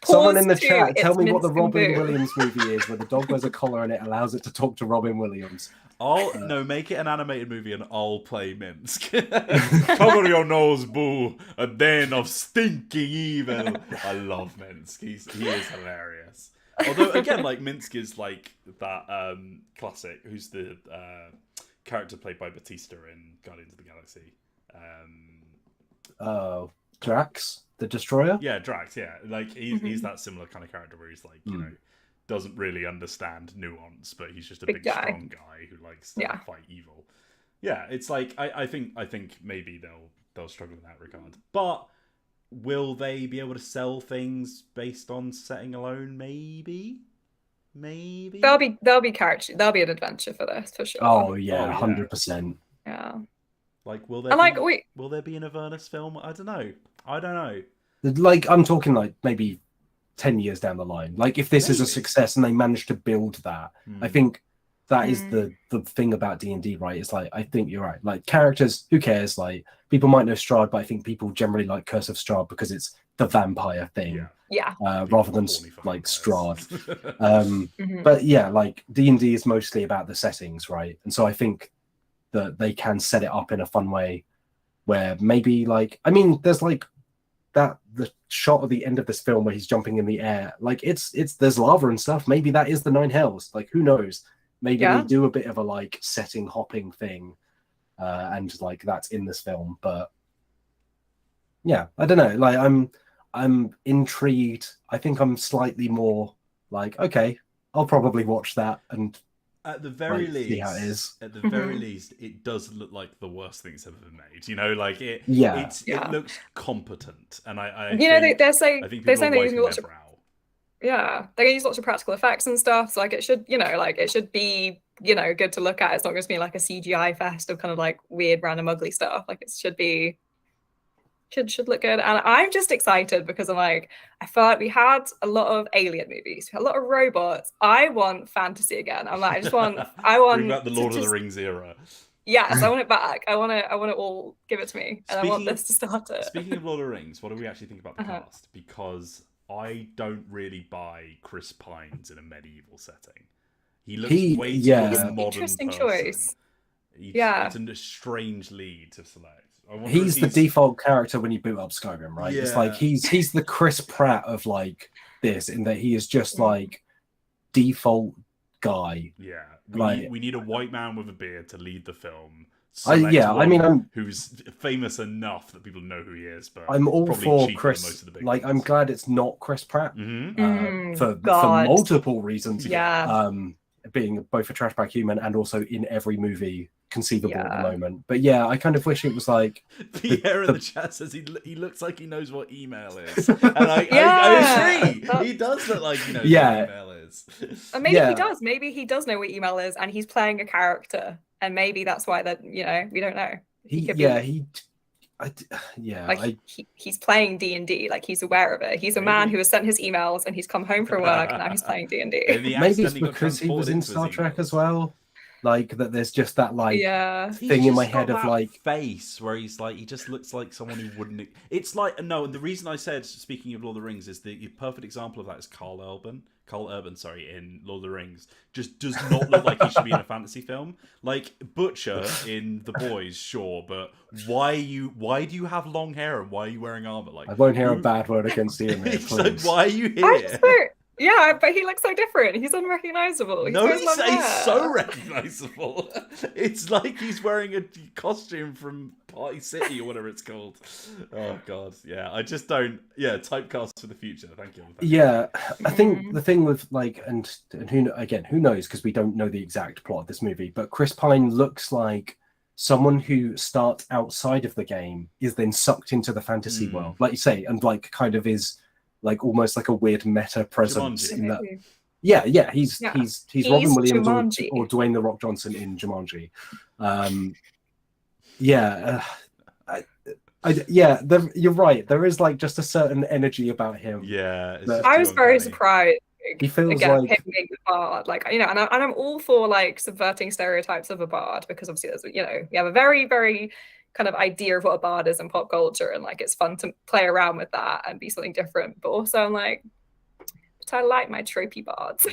Someone in the chat, tell me what the Robin Williams movie is, where the dog wears a collar and it allows it to talk to Robin Williams. Make it an animated movie and I'll play Minsk. Cover your nose, Boo. A den of stinking evil. I love Minsk. He is hilarious. Although again, like Minsk is like that classic. Who's the character played by Batista in Guardians of the Galaxy? Drax, the Destroyer. Yeah, Drax. Yeah, like he's that similar kind of character where he's like, you know, doesn't really understand nuance, but he's just a big strong guy who likes to fight evil. Yeah, it's like I think maybe they'll struggle in that regard. But will they be able to sell things based on setting alone? Maybe. There'll be character. There'll be an adventure for this for sure. Oh yeah, 100%. Yeah. Like will there be an Avernus film? I don't know. Like I'm talking like maybe 10 years down the line. Like if this is a success and they manage to build that, I think that is the thing about D&D, right? It's like, I think you're right. Like characters, who cares? Like people might know Strahd, but I think people generally like Curse of Strahd because it's the vampire thing. Rather than like Strahd. But yeah, like D&D is mostly about the settings, right? And so I think that they can set it up in a fun way where maybe like, I mean, there's like that the shot at the end of this film where he's jumping in the air, like it's there's lava and stuff. Maybe that is the Nine Hells. Like who knows? Maybe they do a bit of a like setting hopping thing, and like that's in this film. But yeah, I don't know. Like I'm intrigued. I think I'm slightly more like, okay, I'll probably watch that and at the very least, see how it is. At the very least, it does look like the worst thing that's ever been made. You know, like it. It looks competent, and they're saying they're saying they're using lots of they're gonna use lots of practical effects and stuff. So like it should, it should be, good to look at. It's not going to be like a CGI fest of kind of like weird, random, ugly stuff. Like it should be. Should look good, and I'm just excited because I'm like, I feel like we had a lot of alien movies, we had a lot of robots. I want fantasy again. I'm like, I want bring back the Lord of the Rings era. Yes, I want it back. I want it all. Give it to me, and I want this to start it. Speaking of Lord of the Rings, what do we actually think about the cast? Because I don't really buy Chris Pines in a medieval setting. He looks way too like a modern interesting person. Choice. It's a strange lead to select. He's the default character when you boot up Skyrim, right? It's like he's the Chris Pratt of like this, in that he is just like default guy. Yeah, we like need a white man with a beard to lead the film. Who's famous enough that people know who he is, but I'm all for Chris. Like, I'm glad it's not Chris Pratt for multiple reasons. Yeah, being both a trash bag human and also in every movie conceivable at the moment. But yeah, I kind of wish it was like Pierre in the chat says he looks like he knows what email is, and I agree. He does look like he knows what email is. And maybe he does. Maybe he does know what email is, and he's playing a character, and maybe that's why that we don't know. He's playing D&D. Like he's aware of it. He's a man who has sent his emails, and he's come home from work, and now he's playing D&D. Maybe it's because he was in Star Trek as well. Like that, there's just that like thing in my head of like face where he's like, he just looks like someone who wouldn't. It's like no. And the reason I said, speaking of Lord of the Rings, is the perfect example of that is Carl Urban, in Lord of the Rings, just does not look like he should be in a fantasy film. Like Butcher in The Boys, sure, but why do you have long hair and why are you wearing armor? Like I won't hear a bad word against you. Like, why are you here? Yeah, but he looks so different. He's unrecognizable. He's so recognizable. It's like he's wearing a costume from Party City or whatever it's called. Oh god, yeah. I just don't. Yeah, typecast for the future. Thank you. I think the thing with like and who knows, because we don't know the exact plot of this movie. But Chris Pine looks like someone who starts outside of the game, is then sucked into the fantasy world, like you say, and like kind of is. Like almost like a weird meta presence in that. He's Robin Williams or Dwayne the Rock Johnson in Jumanji. You're right. There is like just a certain energy about him. Yeah, I was very surprised. He feels again, like him being the bard, like and I'm all for like subverting stereotypes of a bard, because obviously there's we have a very very kind of idea of what a bard is in pop culture, and like it's fun to play around with that and be something different. But also I'm like, but I like my tropey bards.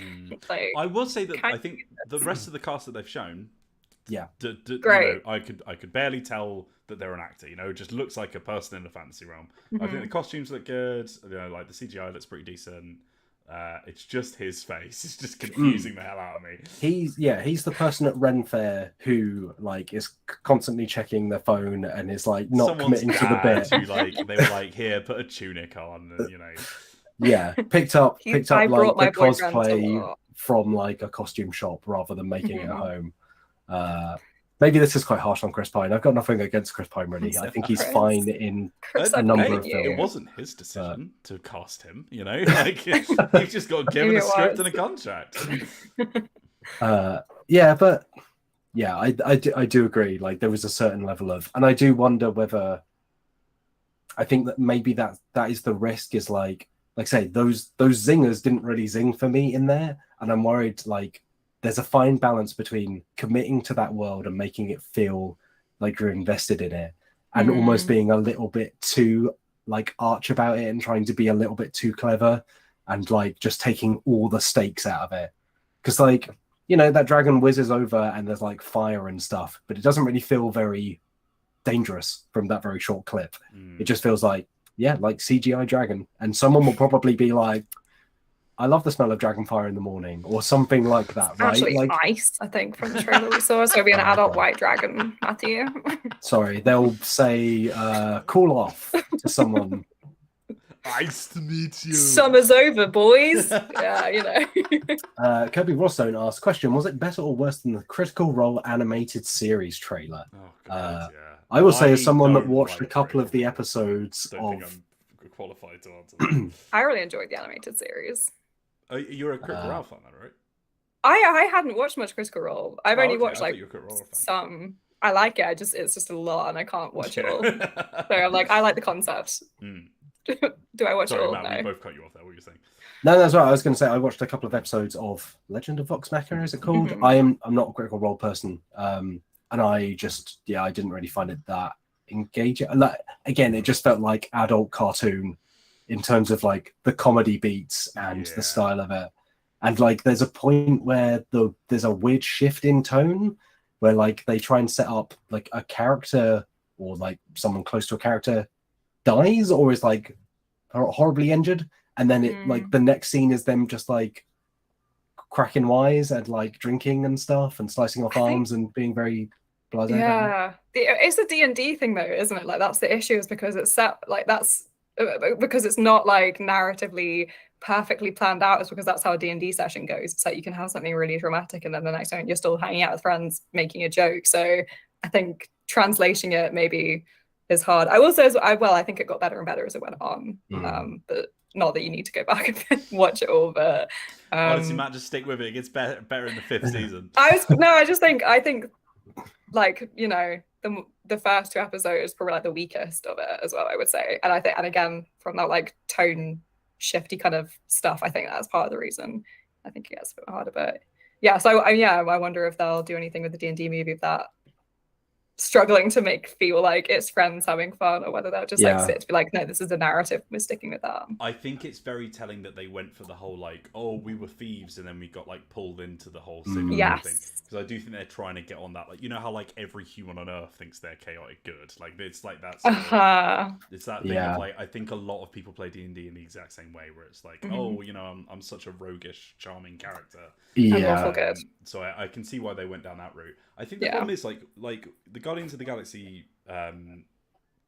Like, I will say that I think the rest of the cast that they've shown, great. I could barely tell that they're an actor. It just looks like a person in the fantasy realm. I think the costumes look good. Like the CGI looks pretty decent. It's just his face. It's just confusing the hell out of me. He's the person at Ren Fair who like is constantly checking their phone and is like not Someone's committing to the bit. Who, they were like, here, put a tunic on, and picked up like the cosplay from like a costume shop rather than making it at home. Maybe this is quite harsh on Chris Pine. I've got nothing against Chris Pine, really. I think he's fine in a number of films. It wasn't his decision to cast him, Like, he's just got given a script and a contract. I do agree. Like, there was a certain level of... And I do wonder whether... I think that maybe that is the risk, is like, like I say, those zingers didn't really zing for me in there, and I'm worried like there's a fine balance between committing to that world and making it feel like you're invested in it, and almost being a little bit too like arch about it and trying to be a little bit too clever and like just taking all the stakes out of it. Because like, you know, that dragon whizzes over and there's like fire and stuff, but it doesn't really feel very dangerous from that very short clip. It just feels like, yeah, like CGI dragon. And someone will probably be like, I love the smell of dragon fire in the morning, or something like that, right? Actually, like ice, I think, from the trailer we saw. So it'll be an adult white dragon, Matthew. Sorry, they'll say cool off to someone. Nice to meet you. Summer's over, boys. Yeah, you know. Kirby Rostone asked, question, was it better or worse than the Critical Role animated series trailer? Oh, God, yeah. I will say, as someone that don't watched a like couple of the Critical Role. episodes Don't of... think I'm qualified to answer that. I really enjoyed the animated series. Oh, you're a Critical Role fan, then, right? I hadn't watched much Critical Role. I've only watched I like thought you were a Critical Role fan. some. I like it. It's just a lot, and I can't watch it all. So I'm like, I like the concept. Do I watch it all? Matt, No. we both cut you off there. What were you saying? No, that's right. I was going to say I watched a couple of episodes of Legend of Vox Machina. Is it called? I'm not a Critical Role person, and I just I didn't really find it that engaging. Like, again, it just felt like adult cartoon in terms of like the comedy beats and the style of it. And like, there's a point where there's a weird shift in tone where like they try and set up like a character or like someone close to a character dies or is like horribly injured, and then it like the next scene is them just like cracking wise and like drinking and stuff and slicing off arms and being very blasé. Yeah, it's a D&D thing though, isn't it? Like that's the issue, is because it's set like that's because it's not like narratively perfectly planned out. It's because that's how a D&D session goes. It's like you can have something really dramatic and then the next moment you're still hanging out with friends making a joke. So I think translating it maybe is hard. I will say I think it got better and better as it went on. But not that you need to go back and watch it all, but honestly, Matt, just stick with it. It gets better in the 5th season. I think like, you know, the first 2 episodes is probably like the weakest of it as well, I would say. And I think, and again, from that like tone shifty kind of stuff, I think that's part of the reason I think it gets a bit harder. But yeah, so I wonder if they'll do anything with the D&D movie of that struggling to make feel like it's friends having fun, or whether they'll just like sit to be like, no, this is a narrative, we're sticking with that. I think it's very telling that they went for the whole like, oh, we were thieves and then we got like pulled into the whole civil thing, because I do think they're trying to get on that, like, you know how like every human on earth thinks they're chaotic good, like it's like that's it's that thing of like, I think a lot of people play D&D in the exact same way, where it's like, oh, you know, I'm such a roguish charming character, good. So I can see why they went down that route. I think the problem is like the Guardians of the Galaxy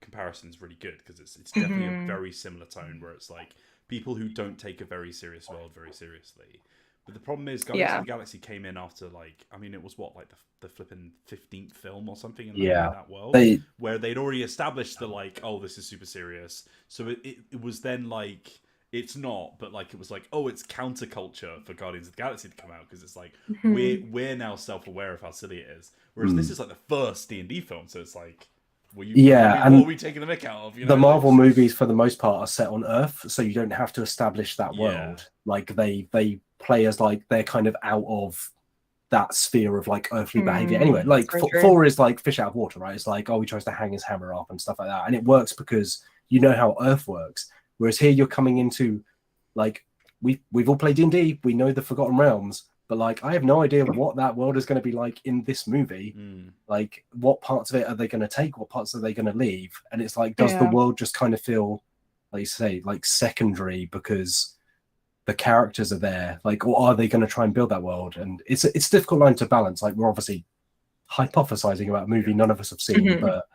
comparison is really good, because it's definitely a very similar tone, where it's like people who don't take a very serious world very seriously. But the problem is Guardians of the Galaxy came in after like, I mean, it was what, like the flipping 15th film or something in that world, where they'd already established the like, oh, this is super serious. So it was then like, it's not, but like it was like, oh, it's counterculture for Guardians of the Galaxy to come out, because it's like we're now self-aware of how silly it is. Whereas this is like the first D&D film, so it's like, what are we taking the mick out of? You know, the Marvel movies for the most part are set on Earth, so you don't have to establish that world. Like they play as like they're kind of out of that sphere of like earthly behavior. Anyway, like Thor is like fish out of water, right? It's like, oh, he tries to hang his hammer up and stuff like that, and it works because you know how Earth works. Whereas here you're coming into like we've all played D&D, we know the Forgotten Realms, but like I have no idea what that world is going to be like in this movie. Like what parts of it are they going to take, what parts are they going to leave? And it's like, does the world just kind of feel, like you say, like secondary because the characters are there? Like, or are they going to try and build that world? And it's a difficult line to balance. Like, we're obviously hypothesizing about a movie none of us have seen, but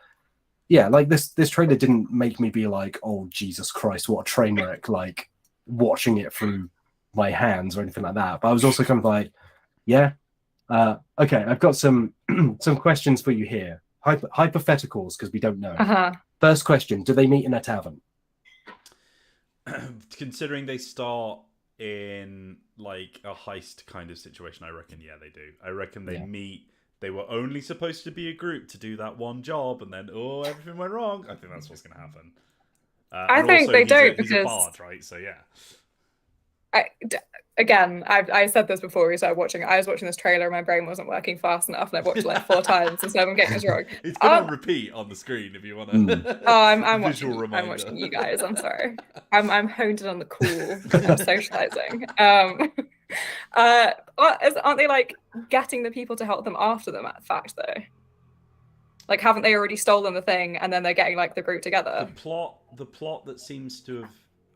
yeah, like this trailer didn't make me be like, oh, Jesus Christ, what a train wreck, like watching it through my hands or anything like that. But I was also kind of like, okay, I've got some some questions for you here. Hypotheticals, because we don't know. First question, do they meet in a tavern? Considering they start in like a heist kind of situation, I reckon, they do. I reckon they meet. They were only supposed to be a group to do that one job, and then, everything went wrong. I think that's what's going to happen. I and think also, they don't he's a because bard, right? So yeah. Again, I said this before we started watching. I was watching this trailer and my brain wasn't working fast enough, and I watched it like 4 times, and so I'm getting this wrong. It's gonna repeat on the screen if you want to. Oh, I'm visual watching. reminder. I'm watching you guys. I'm sorry. I'm honed in on the cool. I'm socializing. Aren't they like getting the people to help them after the fact though? Like, haven't they already stolen the thing, and then they're getting like the group together? The plot that seems to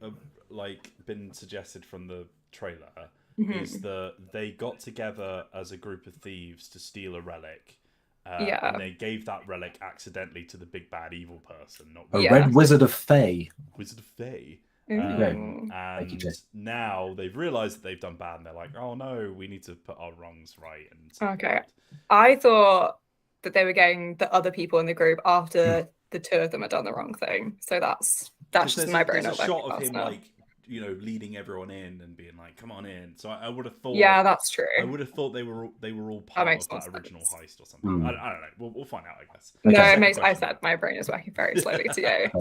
have like been suggested from the trailer is that they got together as a group of thieves to steal a relic. And they gave that relic accidentally to the big bad evil person. Red Wizard of Fey. Wizard of Fey. Mm. And now they've realised that they've done bad, and they're like, "Oh no, we need to put our wrongs right." And okay, I thought that they were getting the other people in the group after the 2 of them had done the wrong thing. So that's just my brain. There's a shot of him like, you know, leading everyone in and being like, "Come on in." So I would have thought. Yeah, that's true. I would have thought they were all part of that original heist or something. I don't know. We'll find out, I guess. No, it makes. I said my brain is working very slowly to you.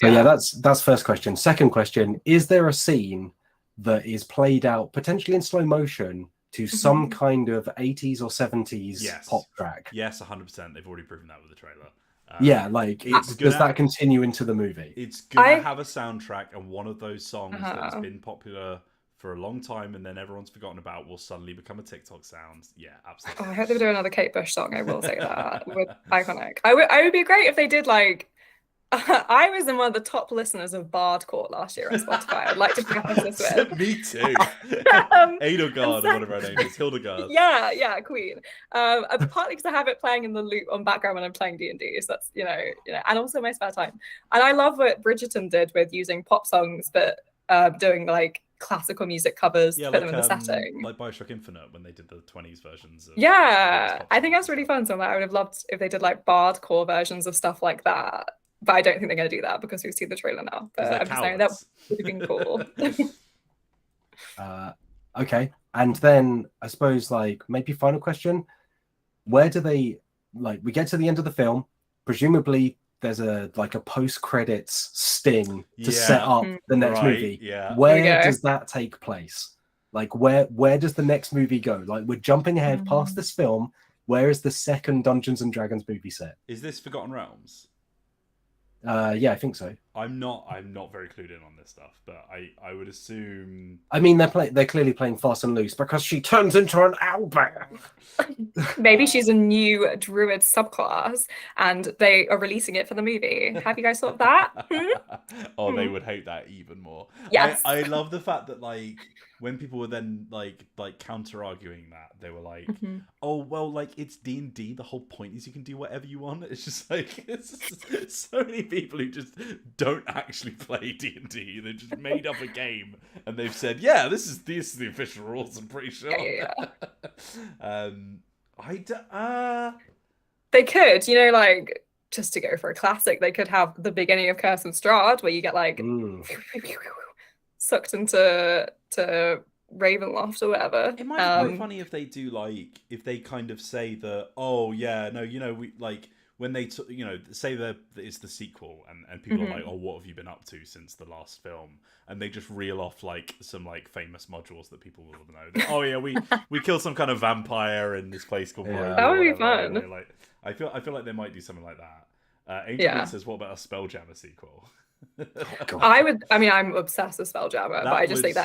So yeah, that's first question. Second question: is there a scene that is played out potentially in slow motion to some kind of 80s or 70s pop track? Yes, 100%. They've already proven that with the trailer. Does that continue into the movie? It's gonna have a soundtrack, and one of those songs that has been popular for a long time and then everyone's forgotten about will suddenly become a TikTok sound. Yeah, absolutely. Oh, I hope they do another Kate Bush song. I will say that. With iconic. I would be great if they did like. I was in one of the top listeners of Bardcore last year on Spotify. I'd like to preface this with. Me too. Edelgard, or whatever her name is, Hildegard. Yeah, Queen. Partly because I have it playing in the loop on background when I'm playing D&D, so that's you know, and also my spare time. And I love what Bridgerton did with using pop songs, but doing like classical music covers to put them in the setting. Like Bioshock Infinite when they did the 20s versions. I think that's really fun. So I would have loved if they did like Bardcore versions of stuff like that. But I don't think they're going to do that because we've seen the trailer now. But I'm just saying that would have been cool. Okay. And then I suppose like maybe final question. Where do they like we get to the end of the film, presumably there's a post-credits sting to set up the next movie. Yeah. Where does that take place? Like where does the next movie go? Like we're jumping ahead past this film. Where is the second Dungeons and Dragons movie set? Is this Forgotten Realms? Yeah, I think so. I'm not very clued in on this stuff, but I would assume. I mean, they're clearly playing fast and loose because she turns into an owlbear. Maybe she's a new druid subclass, and they are releasing it for the movie. Have you guys thought of that? Oh, they would hate that even more. Yes, I love the fact that like when people were then like counter arguing that, they were like, oh well, like it's D&D, the whole point is you can do whatever you want. It's just like it's so many people who just don't actually play D&D. They just made up a game and they've said, yeah, this is the official rules, I'm pretty sure. They could, like just to go for a classic, they could have the beginning of Curse and Strahd where you get like sucked into Ravenloft or whatever. It might be quite funny if they do if they kind of say that, oh yeah, no, we like when they say that it's the sequel and people are like, oh, what have you been up to since the last film, and they just reel off like some famous modules that people will know. Oh yeah, we killed some kind of vampire in this place called that would be fun. I feel like they might do something like that. Ancient says, what about a Spelljammer sequel? I'm obsessed with Spelljammer, but I just think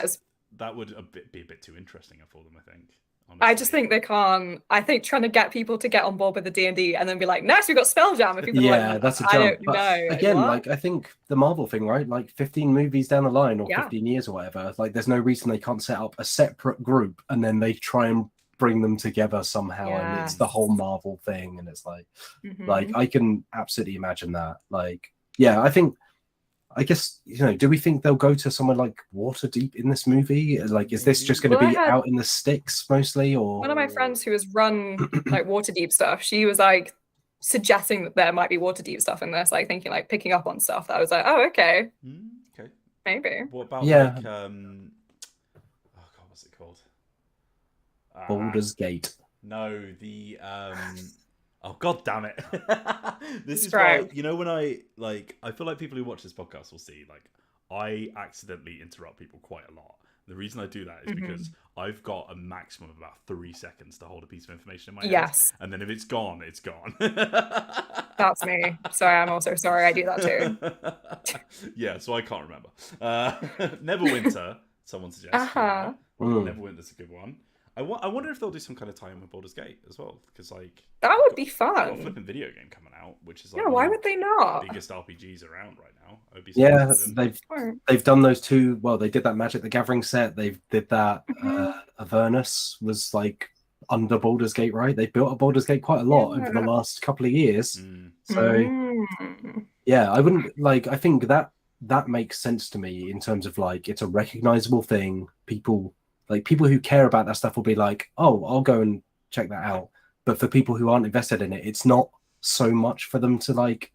that would be a bit too interesting for them, I think. Honestly. I just think they can't. I think trying to get people to get on board with the D&D and then be like, next we've got Spelljammer. People that's a jump. I don't know. Again, I think the Marvel thing, right? Like 15 movies down the line or 15 years or whatever, like there's no reason they can't set up a separate group and then they try and bring them together somehow, and it's the whole Marvel thing, and it's like I can absolutely imagine that. I guess, do we think they'll go to somewhere like Waterdeep in this movie? Like, is this just going to be out in the sticks mostly? Or one of my friends who has run like Waterdeep stuff, she was like suggesting that there might be Waterdeep stuff in this, like thinking like picking up on stuff. That I was like, oh, okay, maybe. What about oh god, what's it called? Baldur's Gate. No, the Oh god damn it! This is right. why, you know, when I feel like people who watch this podcast will see, like, I accidentally interrupt people quite a lot. The reason I do that is because I've got a maximum of about 3 seconds to hold a piece of information in my head. And then if it's gone, it's gone. That's me. Sorry, I'm also sorry. I do that too. Yeah, so I can't remember. Neverwinter, someone suggests. Yeah. Neverwinter's a good one. I wonder if they'll do some kind of tie-in with Baldur's Gate as well, because like that would be got a fun. flipping video game coming out, which is like why would they not? Biggest RPGs around right now. They've done those two. Well, they did that Magic the Gathering set. They did that. Avernus was like under Baldur's Gate, right? They built up Baldur's Gate quite a lot over the last couple of years. So yeah, I wouldn't like. I think that makes sense to me in terms of like it's a recognizable thing. People who care about that stuff will be like, oh, I'll go and check that out. But for people who aren't invested in it, it's not so much for them to like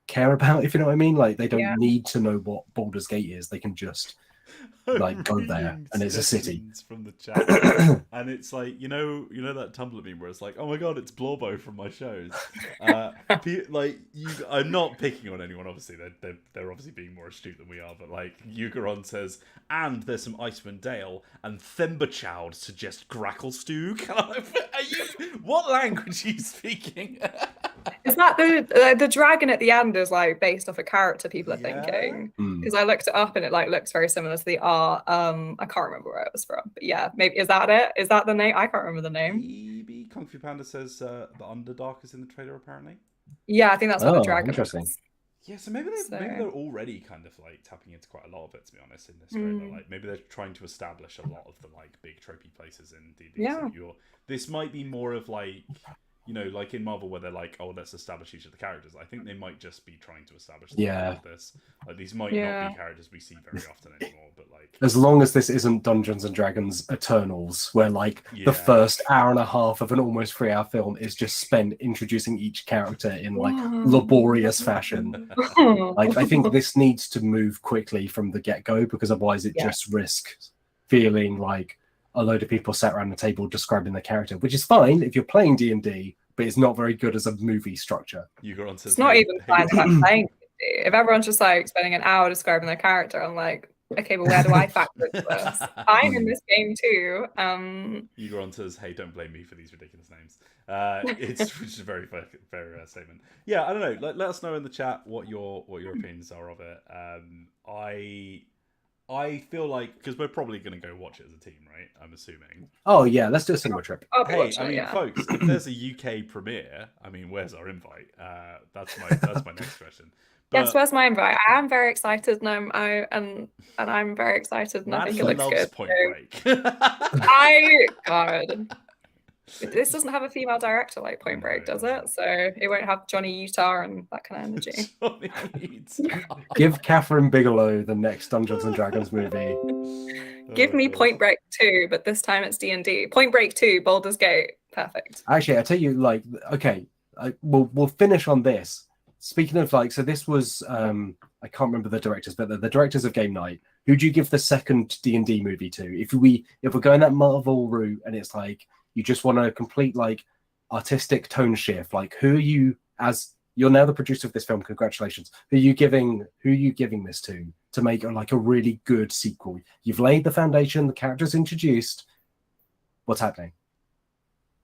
care about, if you know what I mean. Like they don't need to know what Baldur's Gate is. They can just like go there and it's a city from the chat. And it's like, you know that Tumblr meme where it's like, oh my god, it's Blorbo from my shows. I'm not picking on anyone, obviously. They're obviously being more astute than we are, but like Yugaron says, and there's some Icewind Dale, and Themberchild suggests Gracklestug. What language are you speaking? Is that the dragon at the end is like based off a character people are thinking? Because I looked it up and it like looks very similar to the art. I can't remember where it was from, but yeah, maybe is that it? Is that the name? I can't remember the name. Maybe Kung Fu Panda says the Underdark is in the trailer apparently. Yeah, I think that's what the dragon interesting. is. Yeah, so maybe they're already kind of like tapping into quite a lot of it, to be honest, in this trailer. Like maybe they're trying to establish a lot of the like big tropey places in D&D. Yeah. So this might be more of like, you know, like in Marvel where they're like, oh, let's establish each of the characters. I think they might just be trying to establish this. Like these might not be characters we see very often anymore, but like as long as this isn't Dungeons and Dragons Eternals, where like the first hour and a half of an almost 3-hour film is just spent introducing each character in like laborious fashion. Like I think this needs to move quickly from the get-go, because otherwise it just risks feeling like a load of people sat around the table describing the character, which is fine if you're playing D&D, but it's not very good as a movie structure. It's not even fine if I'm playing D&D. If everyone's just like spending an hour describing their character, I'm like, okay, but where do I factor into this? I'm in this game too. Ugoron says, hey, don't blame me for these ridiculous names. Which is a very fair statement. Yeah, I don't know. Let us know in the chat what your opinions are of it. I feel like, because we're probably going to go watch it as a team, right? I'm assuming. Oh yeah, let's do a single trip. Hey, I mean, folks, if there's a UK premiere, I mean, where's our invite? That's my next question. But yes, where's my invite? I am very excited, and I'm very excited, and I think it looks good. Point Break. God. This doesn't have a female director like Point Break, does it? So it won't have Johnny Utah and that kind of energy. Johnny Utah. Give Catherine Bigelow the next Dungeons and Dragons movie. Give me Point Break 2, but this time it's D&D. Point Break 2, Baldur's Gate. Perfect. Actually, I tell you, like, okay, we'll finish on this. Speaking of like, so this was I can't remember the directors, but the directors of Game Night. Who do you give the second D&D movie to? If we're going that Marvel route, and it's like you just want a complete like artistic tone shift, like who are you, as you're now the producer of this film, congratulations, who are you giving this to make like a really good sequel? You've laid the foundation, the characters introduced. What's happening?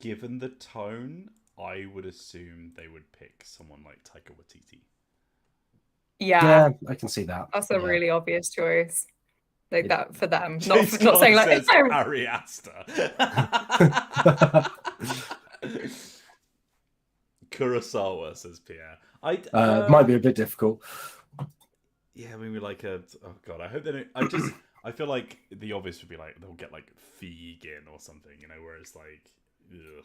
Given the tone, I would assume they would pick someone like Taika Waititi. Yeah, I can see that. That's a really obvious choice. Like that for them, not saying like Ari Aster. Kurosawa, says Pierre. Might be a bit difficult. Yeah, maybe like oh god, I hope they don't. I feel like the obvious would be like they'll get like Fegan or something, you know, where it's like, ugh.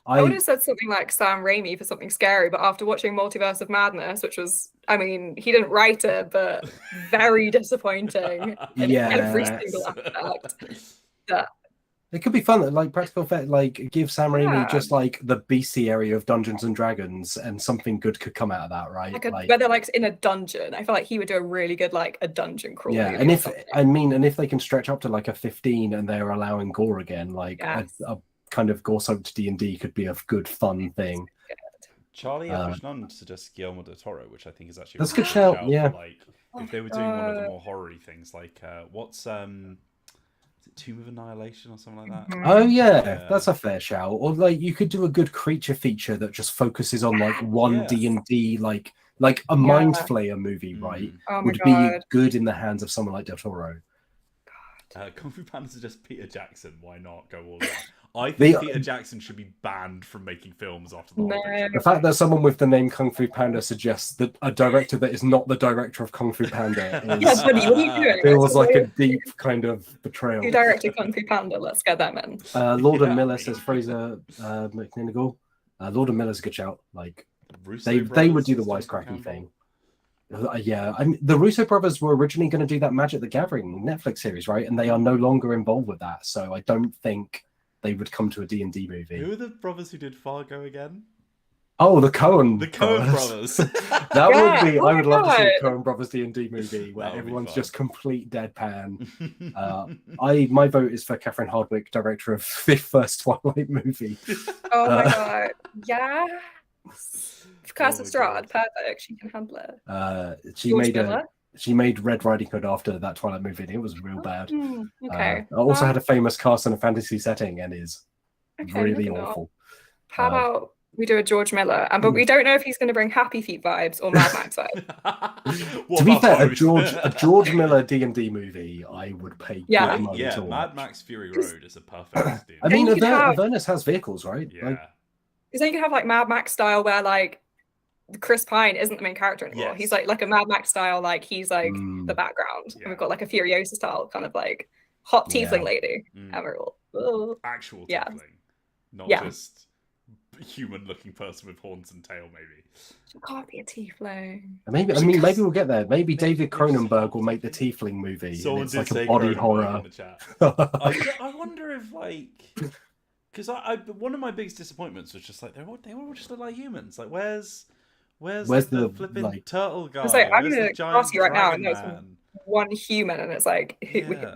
I would have said something like Sam Raimi for something scary, but after watching Multiverse of Madness, which was, I mean, he didn't write it, but very disappointing in every single aspect. Yeah. It could be fun, like practical effect, like give Sam Raimi just like the BC area of Dungeons and Dragons, and something good could come out of that, right? Like whether like in a dungeon, I feel like he would do a really good like a dungeon crawl. Yeah, and if they can stretch up to like a 15 and they're allowing gore again, like a kind of gore-soaked D&D could be a good fun thing. Charlie Afishnan suggests Guillermo del Toro, which I think is actually That's a a good shout, yeah. Like, if they were doing one of the more horror-y things, like what's is it Tomb of Annihilation or something like that? Oh yeah, that's a fair shout. Or like you could do a good creature feature that just focuses on like one D&D, like a Mind Flayer movie, right? Would be good in the hands of someone like Del Toro. Kung Fu Panda suggests Peter Jackson. Why not go all in? I think Peter Jackson should be banned from making films after the Holiday. The fact that someone with the name Kung Fu Panda suggests that a director that is not the director of Kung Fu Panda is, feels like a deep kind of betrayal. Who directed Kung Fu Panda? Let's get them in. Lord and Miller says Fraser McNigal. Lord and Miller's a good shout. Like they would do the wisecracking thing. Yeah, I mean, the Russo brothers were originally going to do that Magic the Gathering Netflix series, right? And they are no longer involved with that, so I don't think they would come to a D&D movie. Who are the brothers who did Fargo again? Oh, the Coen. The Coen brothers. That would be. I would love to see a Coen brothers D&D movie where everyone's just complete deadpan. My vote is for Catherine Hardwicke, director of the first Twilight movie. Oh my god! Yeah. Curse of Strahd, perfect. She can handle it. She made Red Riding Hood after that Twilight movie, and it was real bad. Okay. Also had a famous cast in a fantasy setting, and is really awful. How about we do a George Miller, but we don't know if he's going to bring Happy Feet vibes or Mad Max vibes. To be fair, a George Miller D&D movie, I would pay. Yeah, Mad Max Fury Road is a perfect. I mean, Avernus has vehicles, right? Yeah. Because then you could have like Mad Max style, where like Chris Pine isn't the main character anymore. Yes. He's like a Mad Max style, like he's like the background. And we've got like a Furiosa style kind of like hot tiefling lady. Emerald. Actual tiefling, not just human-looking person with horns and tail. Maybe she can't be a tiefling. Maybe we'll get there. Maybe David Cronenberg will make the tiefling movie. Someone it's did like a body horror. In the chat. I wonder if like. Because one of my biggest disappointments was just like they all just look like humans. Like where's the flipping turtle guy? It's like I'm gonna ask you right now, and there's one human, and it's like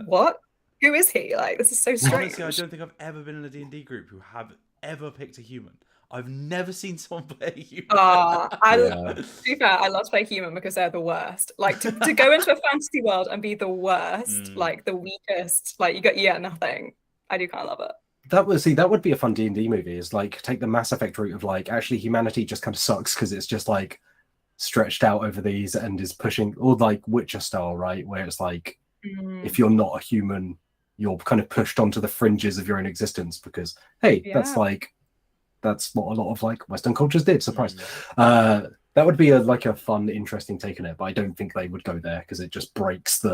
what? Who is he? Like this is so strange. Honestly, I don't think I've ever been in a D&D group who have ever picked a human. I've never seen someone play a human. To be fair, I love to play human because they're the worst. Like to go into a fantasy world and be the worst, like the weakest, like you get nothing. I do kind of love it. That would be a fun D&D movie. Is like take the Mass Effect route of like actually humanity just kind of sucks because it's just like stretched out over these and is pushing, or like Witcher style, right? Where it's like if you're not a human, you're kind of pushed onto the fringes of your own existence because that's what a lot of like Western cultures did. Surprise. That would be a fun, interesting take on it, but I don't think they would go there because it just breaks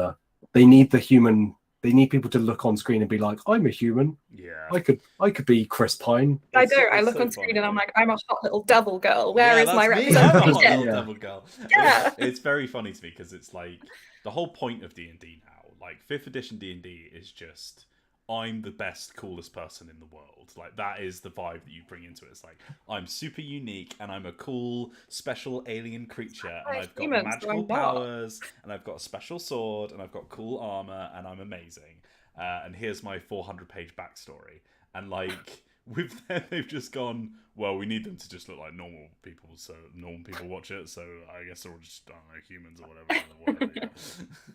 they need the human. They need people to look on screen and be like, I'm a human. Yeah. I could be Chris Pine. I do. I look on screen and I'm like, I'm a hot little devil girl. Where is my representation? I'm a hot little devil girl. Yeah. It's very funny to me because it's like the whole point of D&D now, like 5th edition D&D is just I'm the best, coolest person in the world. Like that is the vibe that you bring into it. It's like I'm super unique and I'm a cool, special alien creature and I've got magical powers and I've got a special sword and I've got cool armor and I'm amazing. And here's my 400-page backstory. And like with them, they've just gone, well, we need them to just look like normal people, so normal people watch it. So I guess they're all just humans or whatever.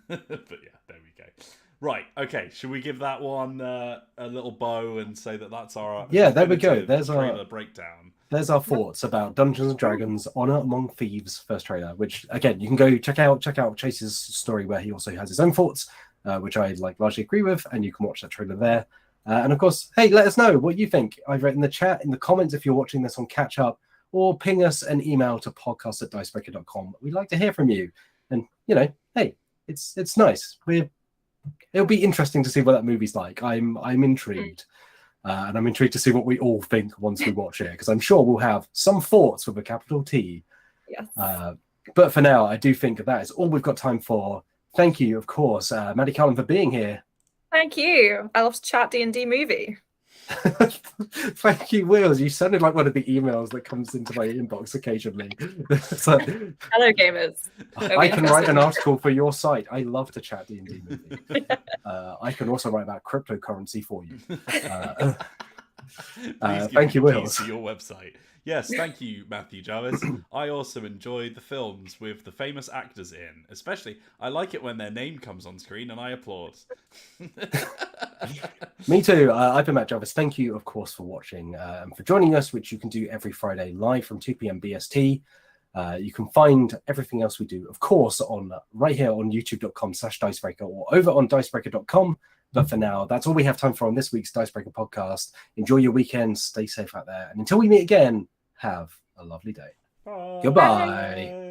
But yeah, there we go. Right, okay. Should we give that one a little bow and say that's our there we go. There's our breakdown. There's our thoughts about Dungeons and Dragons Honor Among Thieves first trailer, which again you can go check out Chase's story where he also has his own thoughts, which I largely agree with, and you can watch that trailer there. And of course, hey, let us know what you think. I've written in the chat, in the comments if you're watching this on catch up, or ping us an email to podcast@dicebreaker.com. We'd like to hear from you, and hey, it's nice. It'll be interesting to see what that movie's like. I'm intrigued. And I'm intrigued to see what we all think once we watch it, because I'm sure we'll have some thoughts with a capital T. Yes. But for now, I do think that is all we've got time for. Thank you, of course, Maddie Cullen, for being here. Thank you. I love to chat D&D movie. Thank you, Wills. You sounded like one of the emails that comes into my inbox occasionally. So, hello, gamers. I can write an article for your site. I love to chat D&D movie. I can also write about cryptocurrency for you. Thank you, Will. To your website. Yes, thank you, Matthew Jarvis. I also enjoy the films with the famous actors in. Especially, I like it when their name comes on screen and I applaud. Me too. I've been Matt Jarvis. Thank you, of course, for watching and for joining us, which you can do every Friday live from 2 p.m. BST. You can find everything else we do, of course, on right here on youtube.com/Dicebreaker or over on Dicebreaker.com. But for now, that's all we have time for on this week's Dicebreaker podcast. Enjoy your weekend. Stay safe out there. And until we meet again, have a lovely day. Bye. Goodbye.